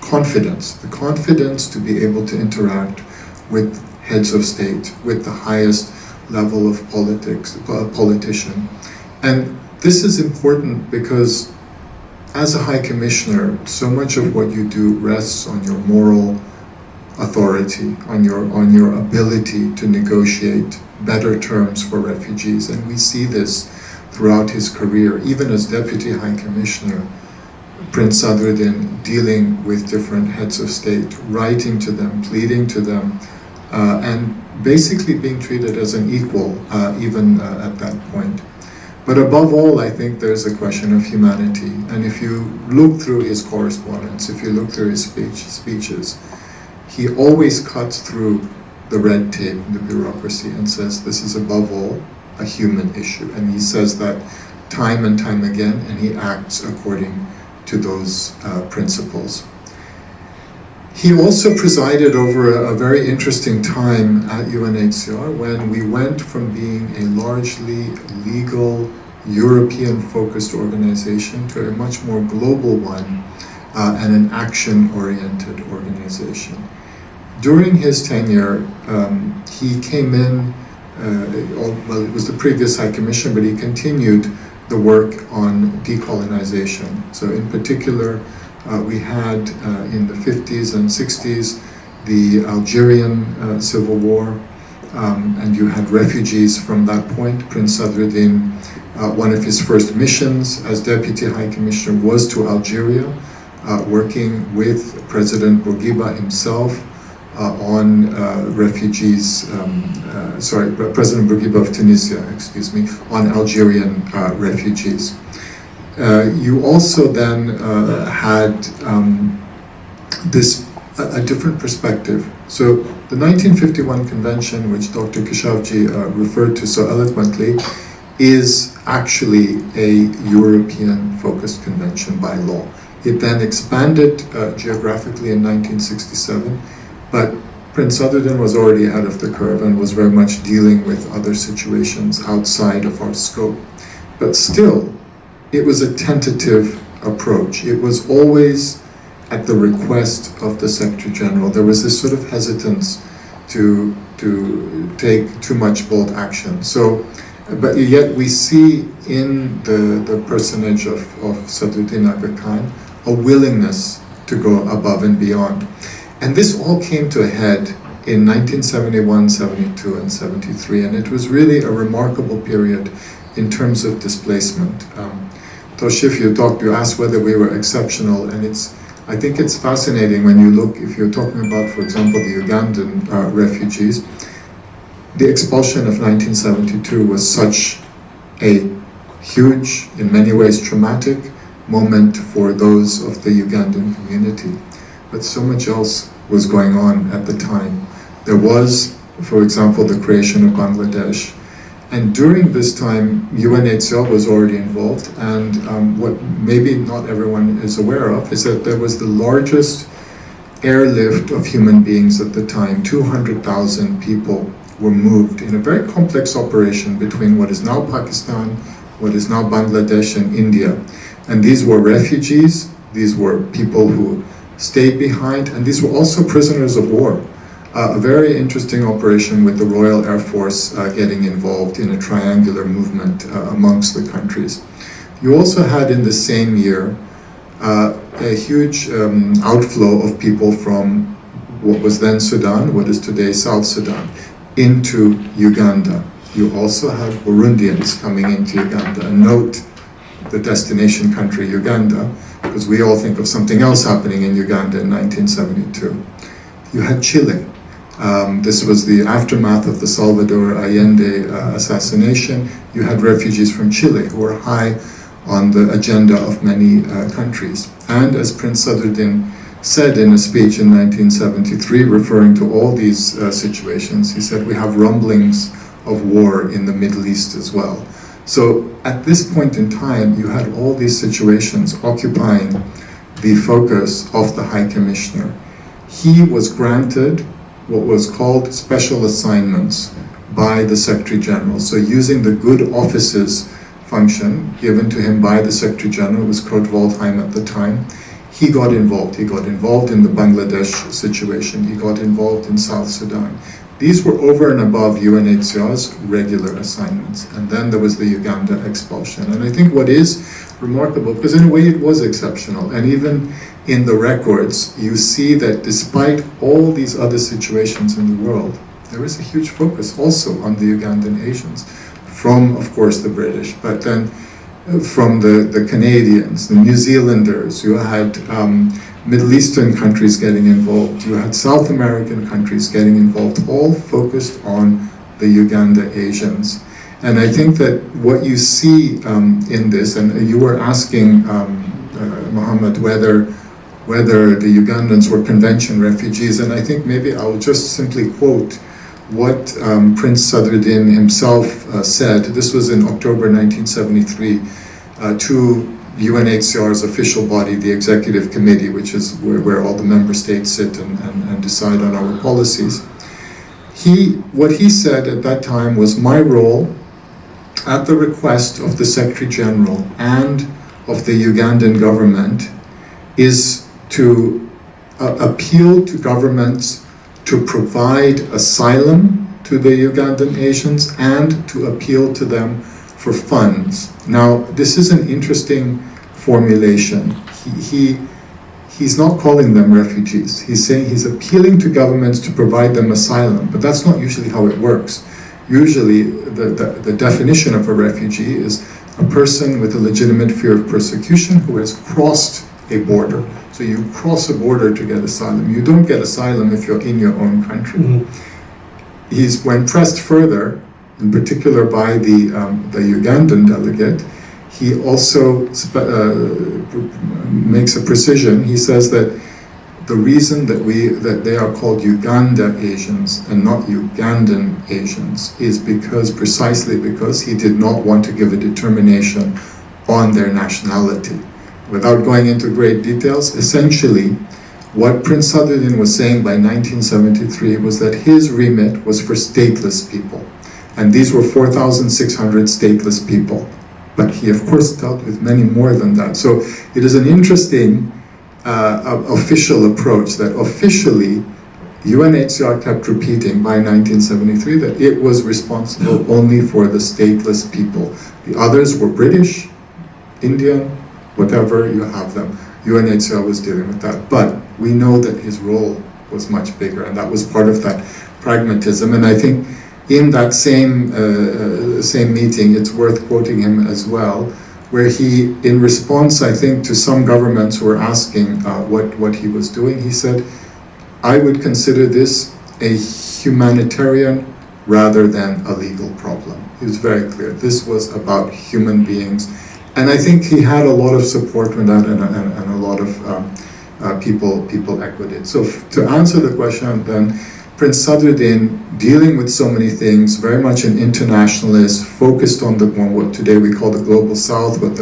Speaker 4: Confidence, the confidence to be able to interact with heads of state, with the highest level of politician. And this is important because as a High Commissioner, so much of what you do rests on your moral authority, on your ability to negotiate better terms for refugees. And we see this throughout his career, even as Deputy High Commissioner, Prince Sadruddin dealing with different heads of state, writing to them, pleading to them, and basically being treated as an equal, even at that point. But above all, I think there's a question of humanity. And if you look through his correspondence, if you look through his speeches, he always cuts through the red tape, the bureaucracy, and says this is above all a human issue. And he says that time and time again, and he acts according to those principles. He also presided over a very interesting time at UNHCR when we went from being a largely legal, European-focused organization to a much more global one and an action-oriented organization. During his tenure, he came in, well, it was the previous High Commission, but he continued the work on decolonization. So in particular, we had in the 50s and 60s the Algerian civil war, and you had refugees from that point. Prince Sadruddin, one of his first missions as Deputy High Commissioner was to Algeria, working with President Bourguiba himself on refugees, President Bourguiba of Tunisia, excuse me, on Algerian refugees. You also then had a different perspective. So the 1951 convention, which Dr. Keshavjee referred to so eloquently, is actually a European-focused convention by law. It then expanded geographically in 1967, but Prince Sadruddin was already ahead of the curve and was very much dealing with other situations outside of our scope. But still, it was a tentative approach. It was always at the request of the Secretary General. There was this sort of hesitance to take too much bold action. So, but yet we see in the personage of Sadruddin Aga Khan a willingness to go above and beyond. And this all came to a head in 1971, 72, and 73, and it was really a remarkable period in terms of displacement. Taushif, you asked whether we were exceptional, and I think it's fascinating when you look, if you're talking about, for example, the Ugandan refugees, the expulsion of 1972 was such a huge, in many ways traumatic moment for those of the Ugandan community. But so much else was going on at the time. There was, for example, the creation of Bangladesh. And during this time, UNHCR was already involved, and what maybe not everyone is aware of is that there was the largest airlift of human beings at the time. 200,000 people were moved in a very complex operation between what is now Pakistan, what is now Bangladesh, and India. And these were refugees, these were people who stayed behind, and these were also prisoners of war. A very interesting operation with the Royal Air Force getting involved in a triangular movement amongst the countries. You also had in the same year a huge outflow of people from what was then Sudan, what is today South Sudan, into Uganda. You also had Burundians coming into Uganda. And note the destination country, Uganda, because we all think of something else happening in Uganda in 1972. You had Chile. This was the aftermath of the Salvador Allende assassination. You had refugees from Chile who were high on the agenda of many countries. And as Prince Sadruddin said in a speech in 1973, referring to all these situations, he said, we have rumblings of war in the Middle East as well. So at this point in time, you had all these situations occupying the focus of the High Commissioner. He was granted what was called special assignments by the Secretary General. So using the good offices function given to him by the Secretary General, was Kurt Waldheim at the time, he got involved. He got involved in the Bangladesh situation. He got involved in South Sudan. These were over and above UNHCR's regular assignments. And then there was the Uganda expulsion. And I think what is remarkable, because in a way it was exceptional, and even in the records, you see that despite all these other situations in the world, there is a huge focus also on the Ugandan Asians, from, of course, the British, but then from the Canadians, the New Zealanders, you had Middle Eastern countries getting involved, you had South American countries getting involved, all focused on the Uganda Asians. And I think that what you see in this, and you were asking, Mohammed, whether the Ugandans were convention refugees, and I think maybe I'll just simply quote what Prince Sadruddin himself said. This was in October 1973 to UNHCR's official body, the Executive Committee, which is where all the member states sit and decide on our policies. What he said at that time was, my role at the request of the Secretary General and of the Ugandan government is to appeal to governments to provide asylum to the Ugandan Asians and to appeal to them for funds. Now, this is an interesting formulation. He's not calling them refugees. He's saying he's appealing to governments to provide them asylum, but that's not usually how it works. Usually, the definition of a refugee is a person with a legitimate fear of persecution who has crossed a border. So you cross a border to get asylum. You don't get asylum if you're in your own country. Mm-hmm. When pressed further, in particular by the Ugandan delegate, he also makes a precision. He says that the reason that they are called Uganda Asians and not Ugandan Asians is precisely because he did not want to give a determination on their nationality. Without going into great details, essentially, what Prince Sadruddin was saying by 1973 was that his remit was for stateless people. And these were 4,600 stateless people. But he, of course, dealt with many more than that. So it is an interesting official approach that officially UNHCR kept repeating by 1973 that it was responsible only for the stateless people. The others were British, Indian, whatever, you have them. UNHCR was dealing with that. But we know that his role was much bigger, and that was part of that pragmatism. And I think in that same meeting, it's worth quoting him as well, where he, in response, I think, to some governments who were asking what he was doing, he said, I would consider this a humanitarian rather than a legal problem. He was very clear. This was about human beings. And I think he had a lot of support with that, and a lot of people echoed it. So to answer the question then, Prince Sadruddin, dealing with so many things, very much an internationalist, focused on what today we call the global south, what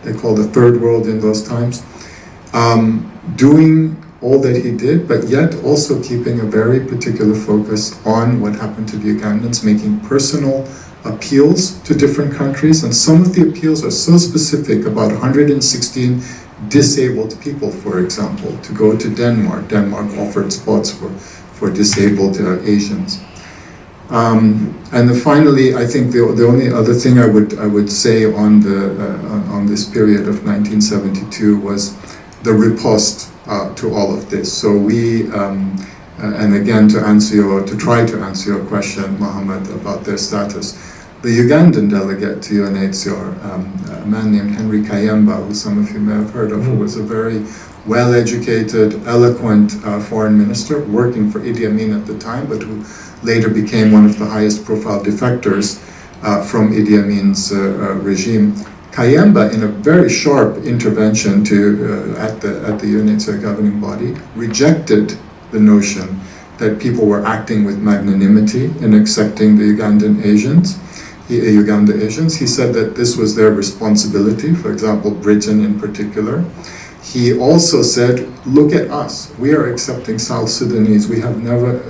Speaker 4: they call the third world in those times, doing all that he did, but yet also keeping a very particular focus on what happened to the Ugandans, making personal appeals to different countries. And some of the appeals are so specific, about 116 disabled people, for example, to go to Denmark. Denmark offered spots for disabled Asians. And finally, I think the only other thing I would say on this period of 1972 was the riposte to all of this. So we, and again to try to answer your question, Mohammed, about their status, the Ugandan delegate to UNHCR, a man named Henry Kayemba, who some of you may have heard of, who was a very well-educated, eloquent foreign minister working for Idi Amin at the time, but who later became one of the highest profile defectors from Idi Amin's regime. Kayamba, in a very sharp intervention at the UNHCR governing body, rejected the notion that people were acting with magnanimity in accepting the Uganda Asians. He said that this was their responsibility, for example, Britain in particular. He also said, look at us, we are accepting South Sudanese. We have never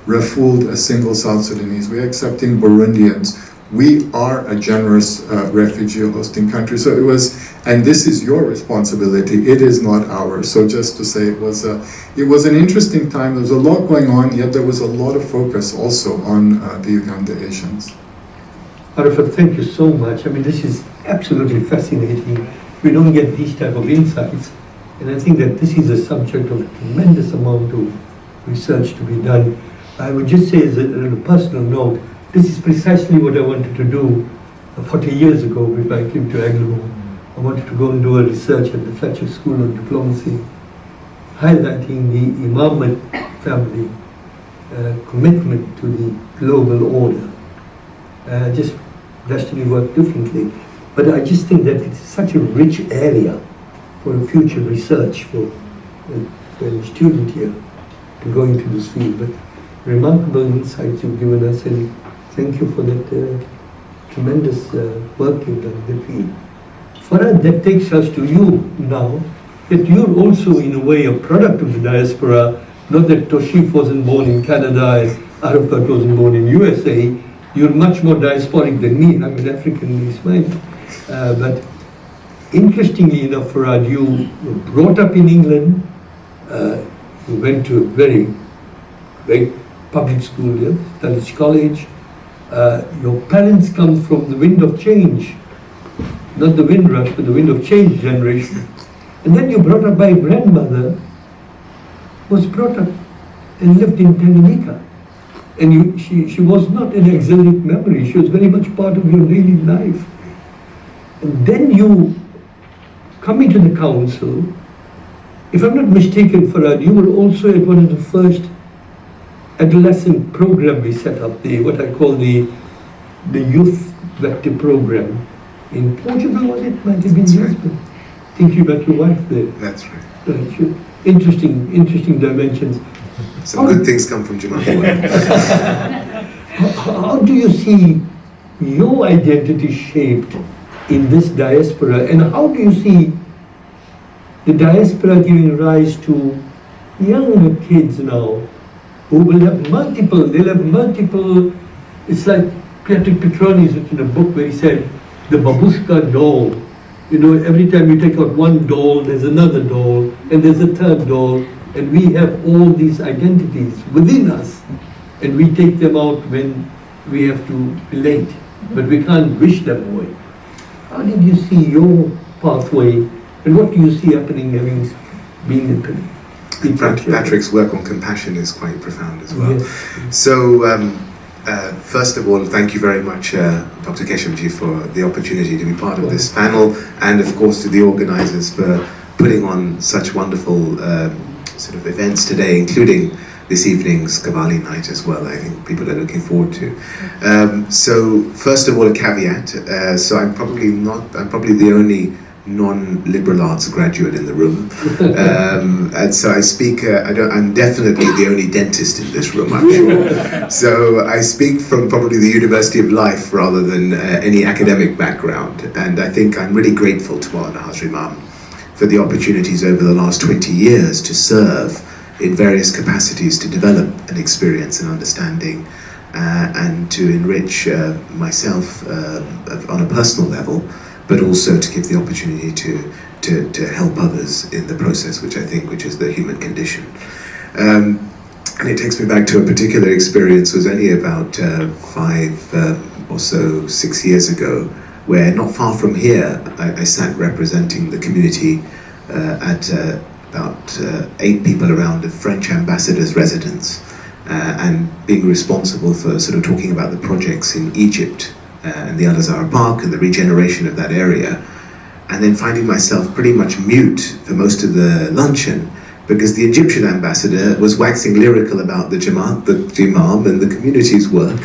Speaker 4: refooled a single South Sudanese. We are accepting Burundians. We are a generous refugee hosting country. So it was, and this is your responsibility, it is not ours. So just to say, it was an interesting time. There was a lot going on, yet there was a lot of focus also on the Uganda Asians.
Speaker 2: Arafat, thank you so much. I mean, this is absolutely fascinating. We don't get these type of insights. And I think that this is a subject of tremendous amount of research to be done. I would just say as a personal note, this is precisely what I wanted to do 40 years ago before I came to Aglo. I wanted to go and do a research at the Fletcher School of Diplomacy, highlighting the Imam family commitment to the global order. Just destiny worked differently. But I just think that it's such a rich area for a future research for a student here to go into this field. But remarkable insights you've given us, and thank you for that tremendous work you've done in the field. Farhad, that takes us to you now, that you're also in a way a product of the diaspora, not that Taushif wasn't born in Canada and Arafat wasn't born in USA. You're much more diasporic than me. I'm an African Ismaili. But interestingly enough, Farhad, you were brought up in England. You went to a very public school here, Dulwich College. Your parents come from the wind of change, not the Windrush, but the wind of change generation. And then you're brought up by a grandmother who was brought up and lived in Tanganyika. And she was not an exilic memory, she was very much part of your daily life. And then you come into the council. If I'm not mistaken, Farhad, you were also at one of the first adolescent program we set up, what I call the youth vector program. In Portugal, was it? Might have been Lisbon. I think you got your wife there.
Speaker 5: That's right.
Speaker 2: Right. Interesting dimensions.
Speaker 5: Some good things come from Jamal.
Speaker 2: How do you see your identity shaped in this diaspora, and how do you see the diaspora giving rise to younger kids now who will have multiple, it's like Piotr Petroni's written a book where he said, the babushka doll. You know, every time you take out one doll, there's another doll, and there's a third doll, and we have all these identities within us, and we take them out when we have to relate, but we can't wish them away. How did you see your pathway, and what do you see happening having been in
Speaker 5: Patrick's work on compassion is quite profound as well.
Speaker 2: Yes.
Speaker 5: So, first of all, thank you very much, Dr. Keshavjee, for the opportunity to be part of this panel, and of course to the organizers for putting on such wonderful sort of events today, including this evening's Qawwali night as well. I think people are looking forward to. So, first of all, a caveat. So I'm probably the only non-liberal arts graduate in the room, and so I speak. I'm definitely the only dentist in this room, I'm sure. So I speak from probably the University of Life rather than any academic background, and I think I'm really grateful to Maulana Hazar Imam for the opportunities over the last 20 years to serve in various capacities, to develop an experience and understanding, and to enrich myself on a personal level, but also to give the opportunity to help others in the process, which is the human condition. And it takes me back to a particular experience. It was only about 5 or so, 6 years ago, where not far from here, I sat representing the community at about 8 people around a French ambassador's residence, and being responsible for sort of talking about the projects in Egypt and the Al-Azhar Park and the regeneration of that area. and then finding myself pretty much mute for most of the luncheon, because the Egyptian ambassador was waxing lyrical about the Jamaat, the Imam, and the community's work,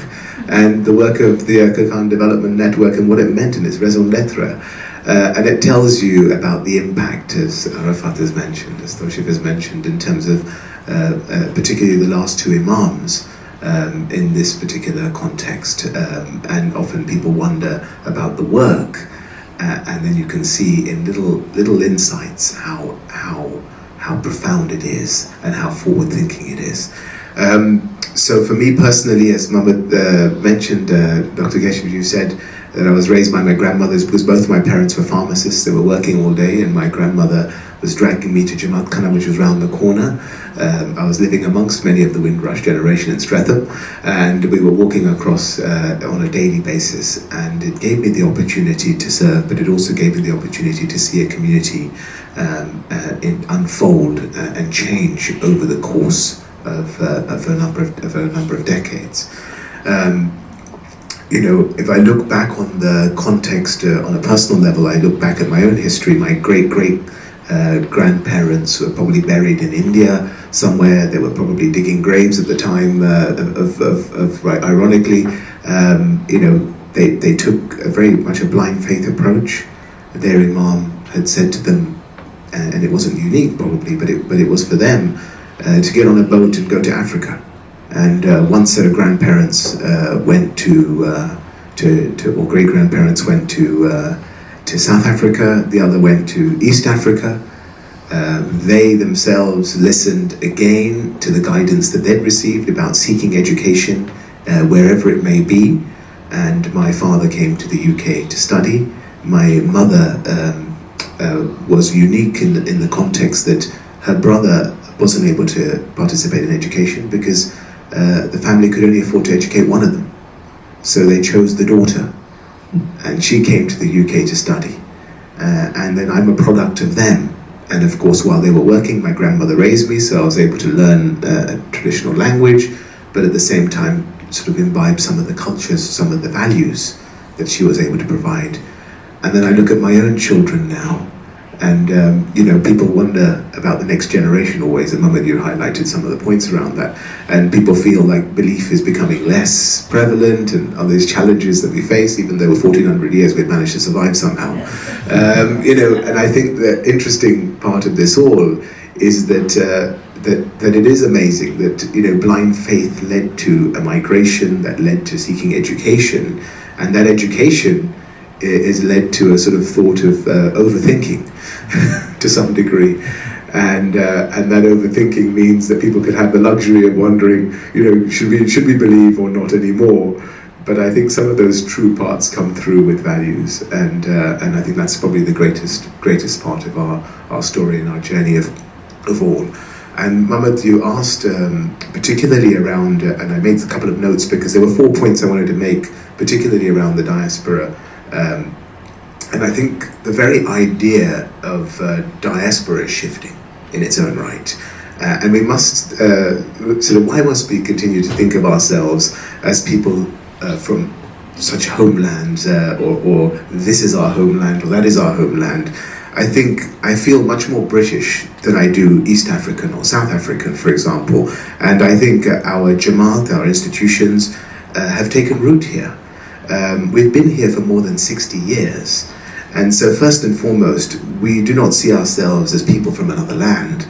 Speaker 5: and the work of the Kakan Development Network and what it meant in its raison d'etre. And it tells you about the impact, as Arafat has mentioned, as Taushif has mentioned, in terms of particularly the last two Imams in this particular context. And often people wonder about the work, and then you can see in little insights how profound it is and how forward-thinking it is. So for me personally, as Mohamed mentioned, Dr. Keshavjee said that I was raised by my grandmothers because both my parents were pharmacists. They were working all day, and my grandmother was dragging me to Jamaat Khana, which was round the corner. I was living amongst many of the Windrush generation in Streatham, and we were walking across on a daily basis, and it gave me the opportunity to serve, but it also gave me the opportunity to see a community unfold and change over the course of a number of decades. You know, if I look back on the context on a personal level, I look back at my own history. My great grandparents were probably buried in India somewhere. They were probably digging graves at the time. Ironically, you know, they took a very much a blind faith approach. Their Imam had said to them, and it wasn't unique probably, but it was for them to get on a boat and go to Africa. And one set of grandparents went or great-grandparents went to South Africa, the other went to East Africa. They themselves listened again to the guidance that they'd received about seeking education wherever it may be. And my father came to the UK to study. My mother was unique in the context that her brother wasn't able to participate in education because the family could only afford to educate one of them. So they chose the daughter, and she came to the UK to study. And then I'm a product of them. And of course, while they were working, my grandmother raised me, so I was able to learn a traditional language, but at the same time, sort of imbibe some of the cultures, some of the values that she was able to provide. And then I look at my own children now, and you know, people wonder about the next generation always, and Mohamed, you highlighted some of the points around that, and people feel like belief is becoming less prevalent, and are these challenges that we face, even though for 1400 years we've managed to survive somehow. You know, and I think the interesting part of this all is that that it is amazing that, you know, blind faith led to a migration that led to seeking education, and that education is led to a sort of thought of overthinking to some degree, and that overthinking means that people could have the luxury of wondering, you know, should we believe or not anymore. But I think some of those true parts come through with values, and I think that's probably the greatest part of our story and our journey of all. And Mohamed, you asked particularly around, and I made a couple of notes because there were 4 points I wanted to make, particularly around the diaspora. And I think the very idea of diaspora is shifting in its own right. And we must, why must we continue to think of ourselves as people from such homelands, or this is our homeland, or that is our homeland? I feel much more British than I do East African or South African, for example. And I think our Jamaat, our institutions, have taken root here. We've been here for more than 60 years. And so first and foremost, we do not see ourselves as people from another land.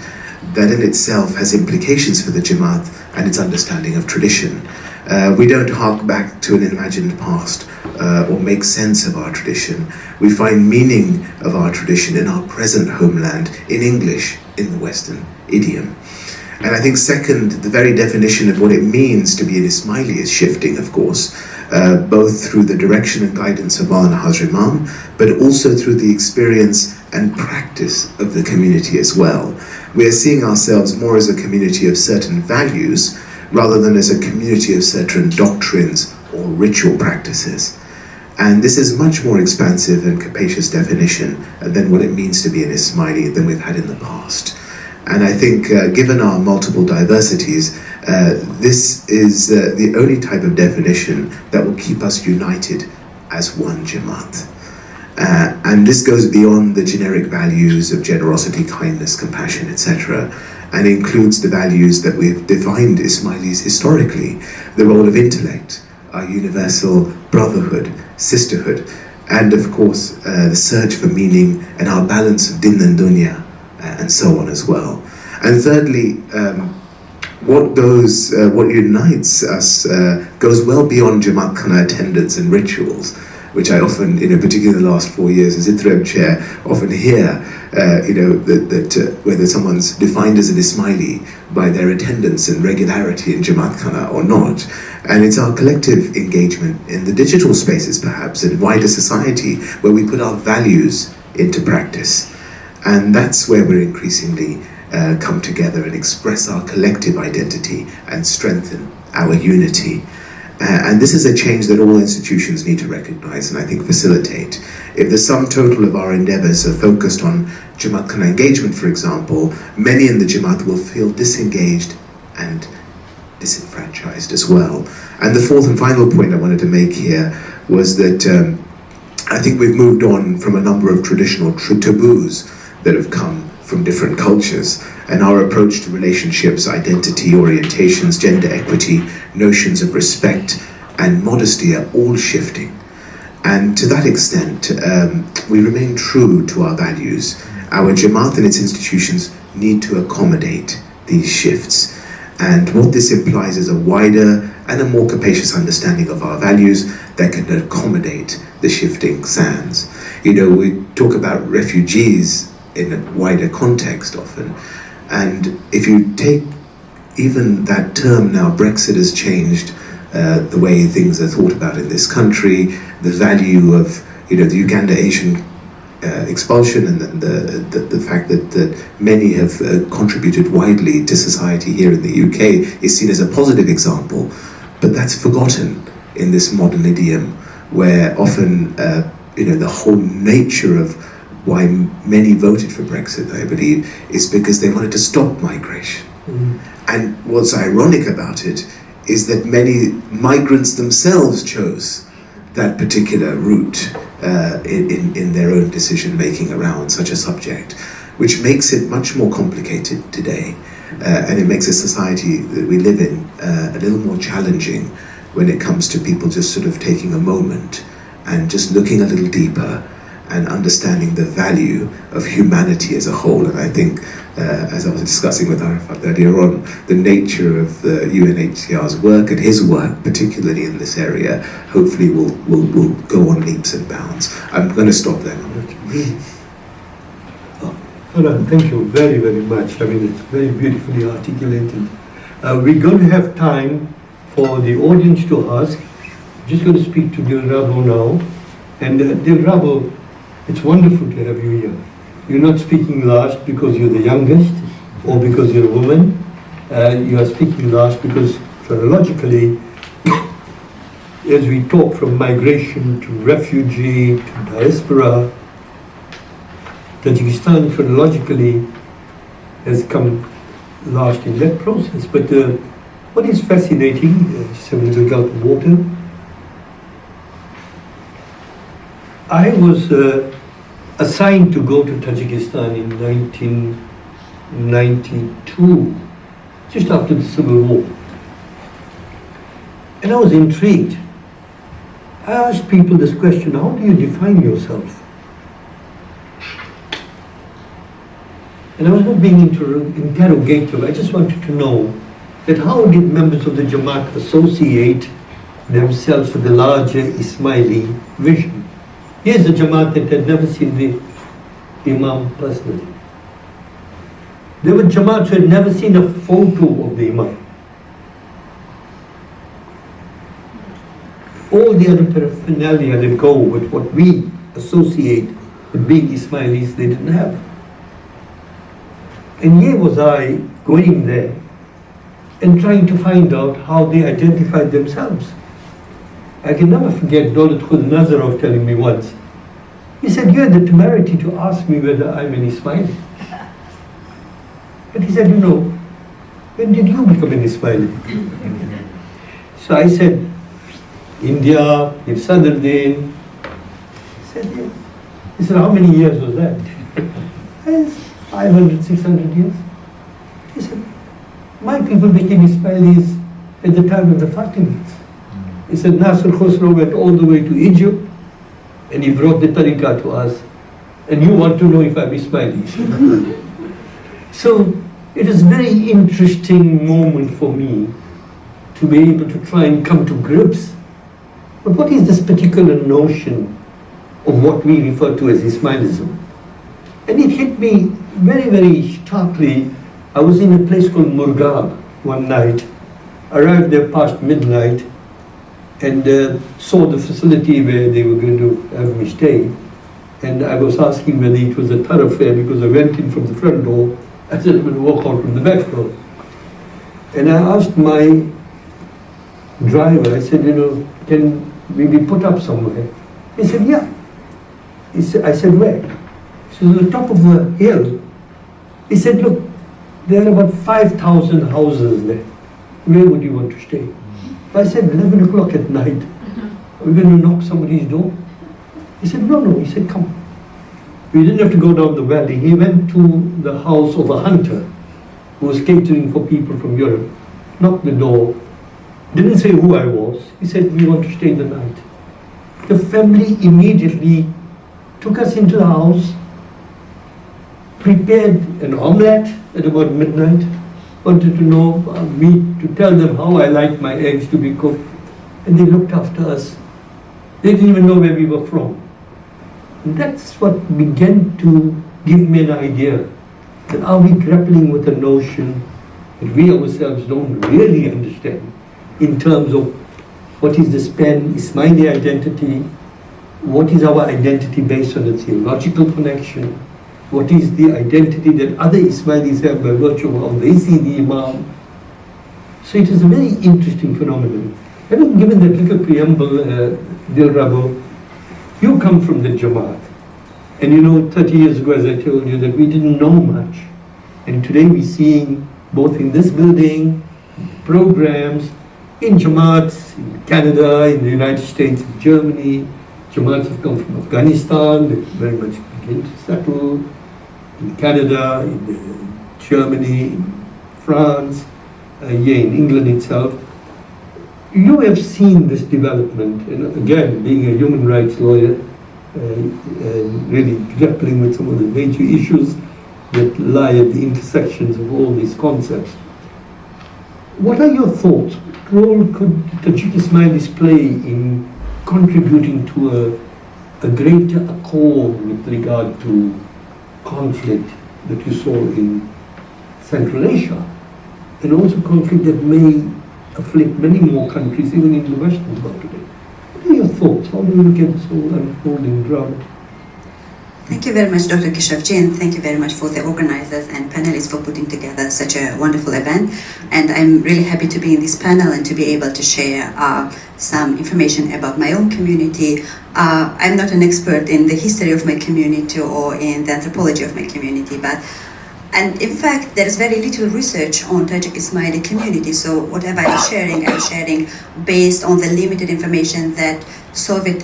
Speaker 5: That in itself has implications for the Jamaat and its understanding of tradition. We don't hark back to an imagined past or make sense of our tradition. We find meaning of our tradition in our present homeland, in English, in the Western idiom. And I think second, the very definition of what it means to be an Ismaili is shifting, of course, both through the direction and guidance of our Hazrat Imam, but also through the experience and practice of the community as well. We are seeing ourselves more as a community of certain values rather than as a community of certain doctrines or ritual practices. And this is much more expansive and capacious definition than what it means to be an Ismaili than we've had in the past. And I think given our multiple diversities, this is the only type of definition that will keep us united as one Jamaat. And this goes beyond the generic values of generosity, kindness, compassion, etc., and includes the values that we've defined Ismailis historically, the role of intellect, our universal brotherhood, sisterhood, and of course the search for meaning and our balance of din and dunya, and so on as well. And thirdly, what unites us goes well beyond Jamaat Khana attendance and rituals, which I often, particularly in the last 4 years as Interim Chair, often hear, that whether someone's defined as an Ismaili by their attendance and regularity in Jamaat Khana or not. And it's our collective engagement in the digital spaces, perhaps, and wider society, where we put our values into practice. And that's where we're increasingly come together and express our collective identity and strengthen our unity. And this is a change that all institutions need to recognize and I think facilitate. If the sum total of our endeavors are focused on Jamaat Khana engagement, for example, many in the Jamaat will feel disengaged and disenfranchised as well. And the fourth and final point I wanted to make here was that I think we've moved on from a number of traditional taboos that have come from different cultures, and our approach to relationships, identity, orientations, gender equity, notions of respect and modesty are all shifting. And to that extent, we remain true to our values. Our Jamaat and its institutions need to accommodate these shifts. And what this implies is a wider and a more capacious understanding of our values that can accommodate the shifting sands. We talk about refugees in a wider context often. And if you take even that term now, Brexit has changed the way things are thought about in this country, the value of the Uganda Asian expulsion, and then the fact that many have contributed widely to society here in the UK is seen as a positive example. But that's forgotten in this modern idiom, where often the whole nature of why many voted for Brexit, I believe, is because they wanted to stop migration. And what's ironic about it is that many migrants themselves chose that particular route in their own decision making around such a subject, which makes it much more complicated today, and it makes a society that we live in a little more challenging when it comes to people just sort of taking a moment and just looking a little deeper and understanding the value of humanity as a whole. And I think, as I was discussing with Arafat earlier on, the nature of the UNHCR's work and his work, particularly in this area, hopefully will go on leaps and bounds. I'm going to stop there.
Speaker 2: Farhad, thank you very, very much. I mean, it's very beautifully articulated. We're going to have time for the audience to ask. I'm just going to speak to Dilrabo now. And Dilrabo, it's wonderful to have you here. You're not speaking last because you're the youngest or because you're a woman. You are speaking last because chronologically, as we talk from migration to refugee to diaspora, Tajikistan chronologically has come last in that process. But what is fascinating, just have a little gulp of water. I was assigned to go to Tajikistan in 1992, just after the Civil War. And I was intrigued. I asked people this question, how do you define yourself? And I was not being interrogative, I just wanted to know that how did members of the Jamaat associate themselves with the larger Ismaili vision? Here's a Jamaat that had never seen the Imam personally. There were Jamaats who had never seen a photo of the Imam. All the other paraphernalia that go with what we associate with being Ismailis, they didn't have. And here was I going there and trying to find out how they identified themselves. I can never forget Dr Khujanazar telling me once. He said, you had the temerity to ask me whether I'm an Ismaili. But he said, when did you become an Ismaili? So I said, India, in Sadruddin. He said, yeah. He said, how many years was that? I said, 500, 600 years. He said, my people became Ismailis at the time of the Fatimids. He said, Nasser Khosrow went all the way to Egypt and he brought the tariqah to us. And you want to know if I'm Ismaili. So it is a very interesting moment for me to be able to try and come to grips. But what is this particular notion of what we refer to as Ismailism? And it hit me very, very starkly. I was in a place called Murgab one night, arrived there past midnight, and saw the facility where they were going to have me stay. And I was asking whether it was a thoroughfare because I went in from the front door. I said I'm going to walk out from the back door. And I asked my driver, I said, can we be put up somewhere? He said, yeah. I said, where? He said, on the top of the hill. He said, look, there are about 5,000 houses there. Where would you want to stay? I said, 11 o'clock at night. Are we going to knock somebody's door? He said, no. He said, come. We didn't have to go down the valley. He went to the house of a hunter who was catering for people from Europe, knocked the door, didn't say who I was. He said, we want to stay the night. The family immediately took us into the house, prepared an omelette at about midnight, wanted to know me to tell them how I like my eggs to be cooked, and they looked after us. They didn't even know where we were from. And that's what began to give me an idea that are we grappling with a notion that we ourselves don't really understand in terms of what is the Ismaili identity, what is our identity based on a theological connection, what is the identity that other Ismailis have by virtue of how they see the Imam. So it is a very interesting phenomenon. Having given that little preamble, Dilrabo, you come from the Jamaat. And 30 years ago, as I told you, that we didn't know much. And today we're seeing, both in this building, programs, in Jamaats, in Canada, in the United States, in Germany. Jamaats have come from Afghanistan, they very much begin to settle. In Canada, in Germany, in France, in England itself. You have seen this development, and again, being a human rights lawyer, really grappling with some of the major issues that lie at the intersections of all these concepts. What are your thoughts? What role could Tajik Ismailis play in contributing to a greater accord with regard to conflict that you saw in Central Asia, and also conflict that may afflict many more countries, even in the Western world today? What are your thoughts? How do you look at this whole unfolding drama?
Speaker 6: Thank you very much, Dr. Keshavjee, and thank you very much for the organizers and panelists for putting together such a wonderful event. And I'm really happy to be in this panel and to be able to share some information about my own community. I'm not an expert in the history of my community or in the anthropology of my community, and in fact, there is very little research on Tajik Ismaili community, so whatever I'm sharing based on the limited information that Soviet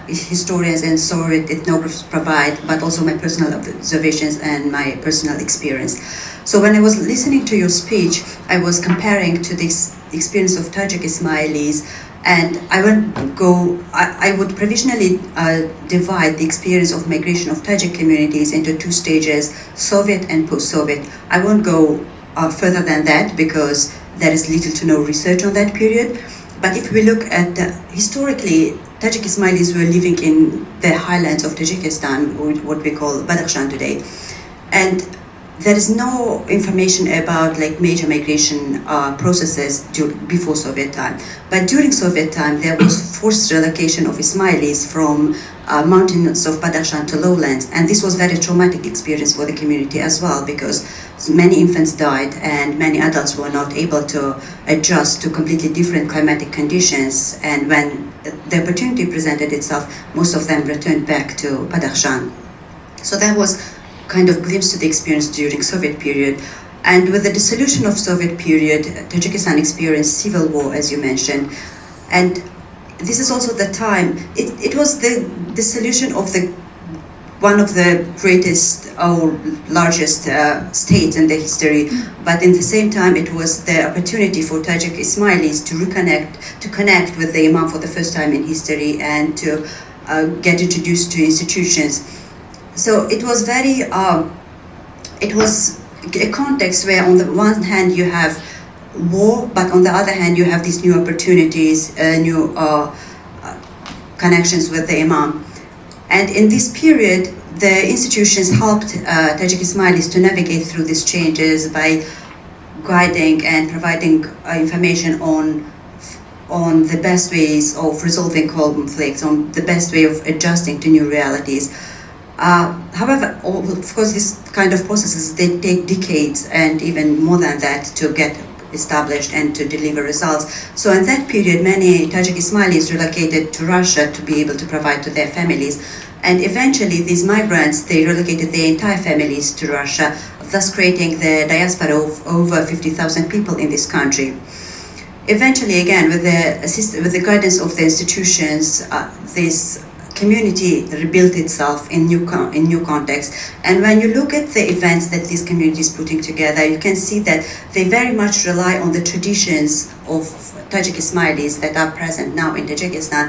Speaker 6: historians and Soviet ethnographers provide, but also my personal observations and my personal experience. So when I was listening to your speech, I was comparing to this experience of Tajik Ismailis, and I would provisionally divide the experience of migration of Tajik communities into two stages, Soviet and post-Soviet. I won't go further than that because there is little to no research on that period. But if we look at historically, Tajik Ismailis were living in the highlands of Tajikistan, what we call Badakhshan today. And there is no information about major migration processes before Soviet time. But during Soviet time, there was forced relocation of Ismailis from mountains of Badakhshan to lowlands. And this was a very traumatic experience for the community as well, because many infants died and many adults were not able to adjust to completely different climatic conditions. And when the opportunity presented itself, most of them returned back to Badakhshan. So that was kind of glimpse to the experience during Soviet period. And with the dissolution of Soviet period, Tajikistan experienced civil war, as you mentioned. And this is also the time, it was the dissolution of one of the greatest or largest states in the history, but in the same time it was the opportunity for Tajik Ismailis to connect with the Imam for the first time in history and to get introduced to institutions. So it was it was a context where on the one hand you have war, but on the other hand you have these new opportunities, new connections with the Imam. And in this period, the institutions helped Tajik Ismailis to navigate through these changes by guiding and providing information on the best ways of resolving conflicts, on the best way of adjusting to new realities. However, of course, these kind of processes, they take decades and even more than that to get established and to deliver results. So in that period, many Tajik Ismailis relocated to Russia to be able to provide to their families. And eventually these migrants, they relocated their entire families to Russia, thus creating the diaspora of over 50,000 people in this country. Eventually, again, with the guidance of the institutions, this community rebuilt itself in new context. And when you look at the events that these communities putting together, you can see that they very much rely on the traditions of Tajik Ismailis that are present now in Tajikistan.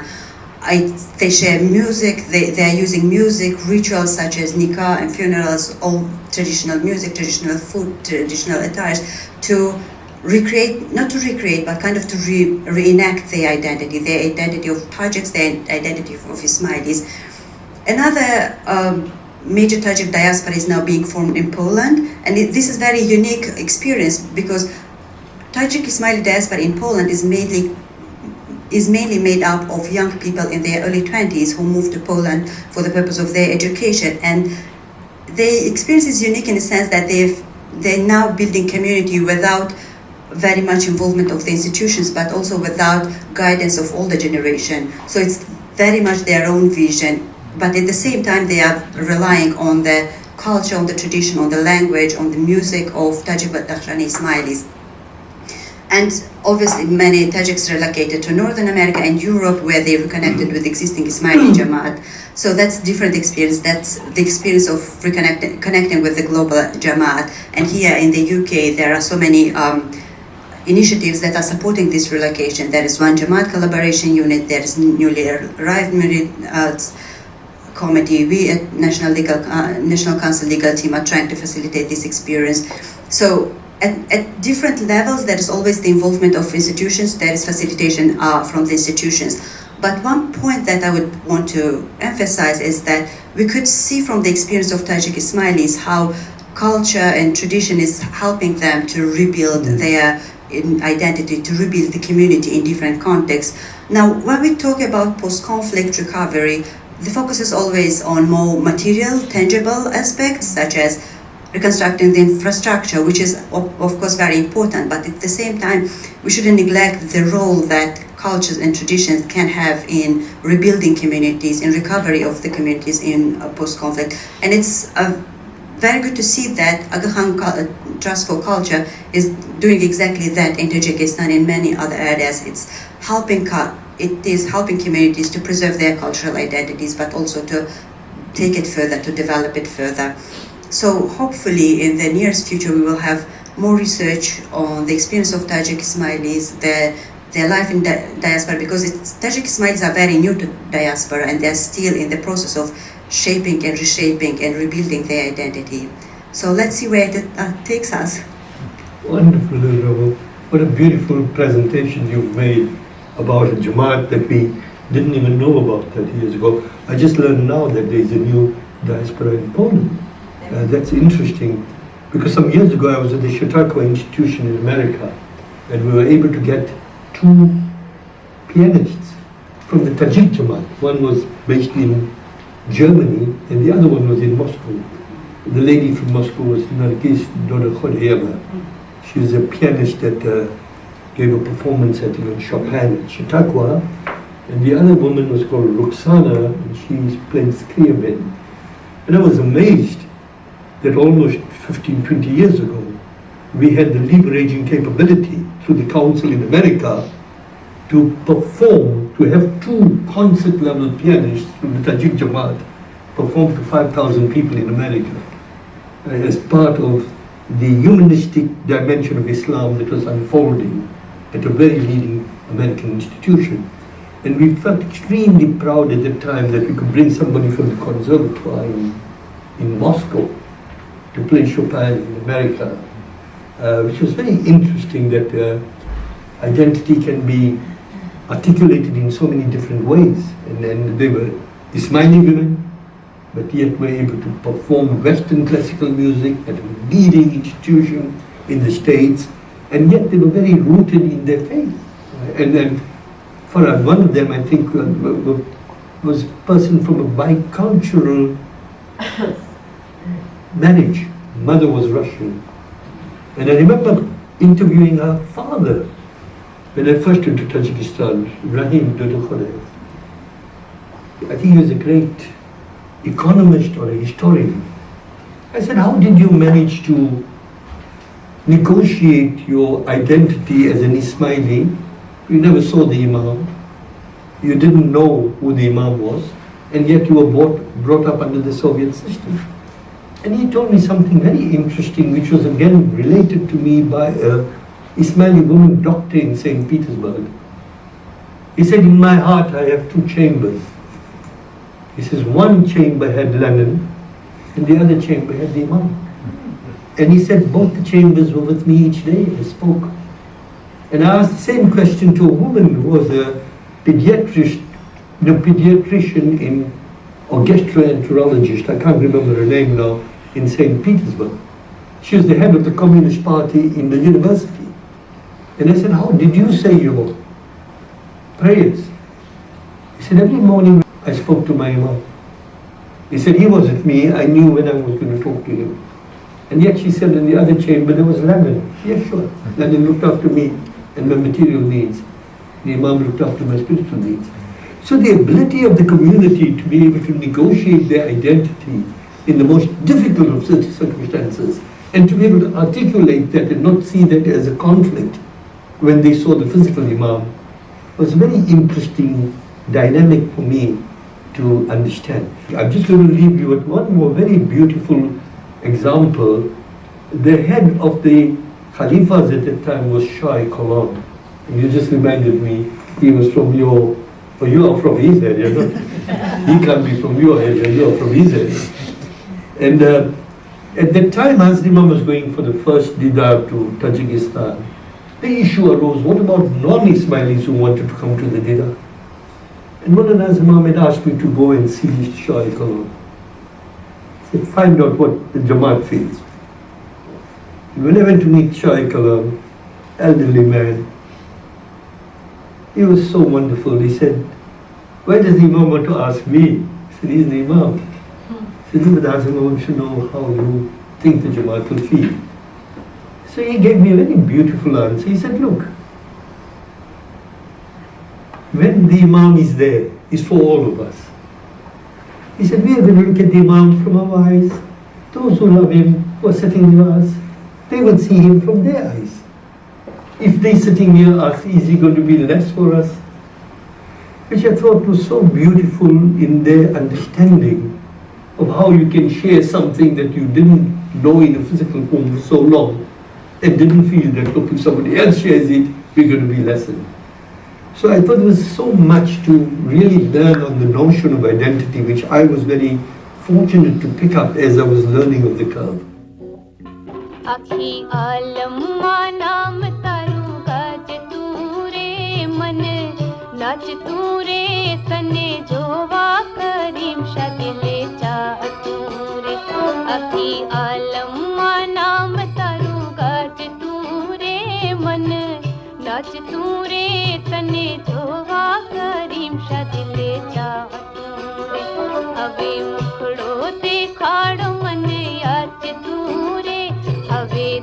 Speaker 6: They share music, they are using music, rituals such as nikah and funerals, all traditional music, traditional food, traditional attires, to recreate, not to recreate, but kind of to reenact their identity of Tajiks, their identity of Ismailis. Another major Tajik diaspora is now being formed in Poland, and this is very unique experience because Tajik Ismaili diaspora in Poland is mainly made up of young people in their early 20s who moved to Poland for the purpose of their education, and the experience is unique in the sense that they're now building community without very much involvement of the institutions, but also without guidance of older generation. So it's very much their own vision, but at the same time they are relying on the culture, on the tradition, on the language, on the music of Tajik Badakhshani Ismailis. And obviously many Tajiks relocated to Northern America and Europe where they reconnected with existing Ismaili Jamaat. So that's different experience. That's the experience of connecting with the global Jamaat. And here in the UK there are so many initiatives that are supporting this relocation. There is one Jamaat collaboration unit, there is newly arrived committee. We at National Council Legal Team are trying to facilitate this experience. So at different levels, there is always the involvement of institutions, there is facilitation from the institutions. But one point that I would want to emphasize is that we could see from the experience of Tajik Ismailis how culture and tradition is helping them to rebuild their identity, to rebuild the community in different contexts. Now, when we talk about post-conflict recovery, the focus is always on more material, tangible aspects, such as reconstructing the infrastructure, which is of course very important, but at the same time we shouldn't neglect the role that cultures and traditions can have in rebuilding communities, in recovery of the communities in post-conflict. And it's very good to see that Aga Khan Trust for Culture is doing exactly that in Tajikistan, in many other areas. It is helping communities to preserve their cultural identities, but also to take it further, to develop it further. So hopefully in the nearest future we will have more research on the experience of Tajik Ismailis, their life in diaspora, because Tajik Ismailis are very new to diaspora and they're still in the process of shaping and reshaping and rebuilding their identity. So let's see where it takes us.
Speaker 2: Wonderful, Dilrabo. What a beautiful presentation you've made about a Jamaat that we didn't even know about 30 years ago. I just learned now that there's a new diaspora in Poland. That's interesting, because some years ago I was at the Chautauqua Institution in America and we were able to get 2 pianists from the Tajik Jamaat. One was based in Germany and the other one was in Moscow. The lady from Moscow was Nargis Dodokhodeva. She was a pianist that gave a performance at Chopin at Chautauqua, and the other woman was called Roxana and she's playing Skriabin. And I was amazed that almost 15-20 years ago we had the leveraging capability through the council in America to perform, to have 2 concert level pianists from the Tajik Jamaat performed to 5,000 people in America as part of the humanistic dimension of Islam that was unfolding at a very leading American institution. And we felt extremely proud at the time that we could bring somebody from the conservatoire in Moscow to play Chopin in America, which was very interesting that identity can be articulated in so many different ways. And then they were Ismaili women, but yet were able to perform Western classical music at a leading institution in the States, and yet they were very rooted in their faith. And then Farhad, one of them, I think, was a person from a bicultural marriage. Mother was Russian. And I remember interviewing her father when I first went to Tajikistan, Ibrahim Dodokhodev. I think he was a great economist or a historian. I said, how did you manage to negotiate your identity as an Ismaili? You never saw the Imam. You didn't know who the Imam was, and yet you were brought up under the Soviet system. And he told me something very interesting, which was again related to me by an Ismaili woman doctor in St. Petersburg. He said, in my heart I have two chambers. He says, one chamber had Lenin, and the other chamber had the Imam. And he said, both the chambers were with me each day. I spoke. And I asked the same question to a woman who was a pediatrician or gastroenterologist, I can't remember her name now, in St. Petersburg. She was the head of the Communist Party in the university. And I said, how did you say your prayers? He said, every morning I spoke to my Imam. He said, he was with me, I knew when I was going to talk to him. And yet she said, in the other chamber there was Lenin. Yes, sure. Lenin looked after me and my material needs. The Imam looked after my spiritual needs. So the ability of the community to be able to negotiate their identity in the most difficult of circumstances, and to be able to articulate that and not see that as a conflict when they saw the physical Imam, was a very interesting dynamic for me to understand. I'm just going to leave you with one more very beautiful example. The head of the Khalifas at that time was Shah Kalan. You just reminded me, he was from your, or you are from his area, not? He can't be from your area, you are from his area. And at that time, as the Imam was going for the first Didar to Tajikistan, the issue arose, what about non-Ismailis who wanted to come to the Didar? And Maulana Imam had asked me to go and see Shah Kalan. He said, find out what the Jamaat feels. And when I went to meet Shah Kalan, elderly man, he was so wonderful. He said, why does the Imam want to ask me? I said, he's the Imam. He said, but the Imam should know how you think the Jamaat will feel. So he gave me a very beautiful answer. He said, look, when the Imam is there, it's for all of us. He said, we are going to look at the Imam from our eyes. Those who love him, who are sitting near us, they will see him from their eyes. If they sitting near us, is he going to be less for us? Which I thought was so beautiful in their understanding of how you can share something that you didn't know in a physical form for so long, and didn't feel that, look, if somebody else shares it, we're going to be lessened. So I thought there was so much to really learn on the notion of identity, which I was very fortunate to pick up as I was learning of the curve.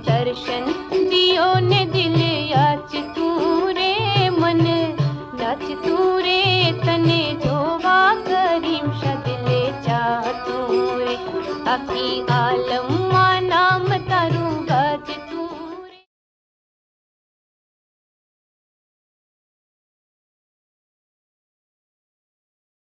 Speaker 7: दर्शन दियो ने दिल याच तूरे मन नाच तूरे तने जोवा करीम शदिले चा तूरे अखी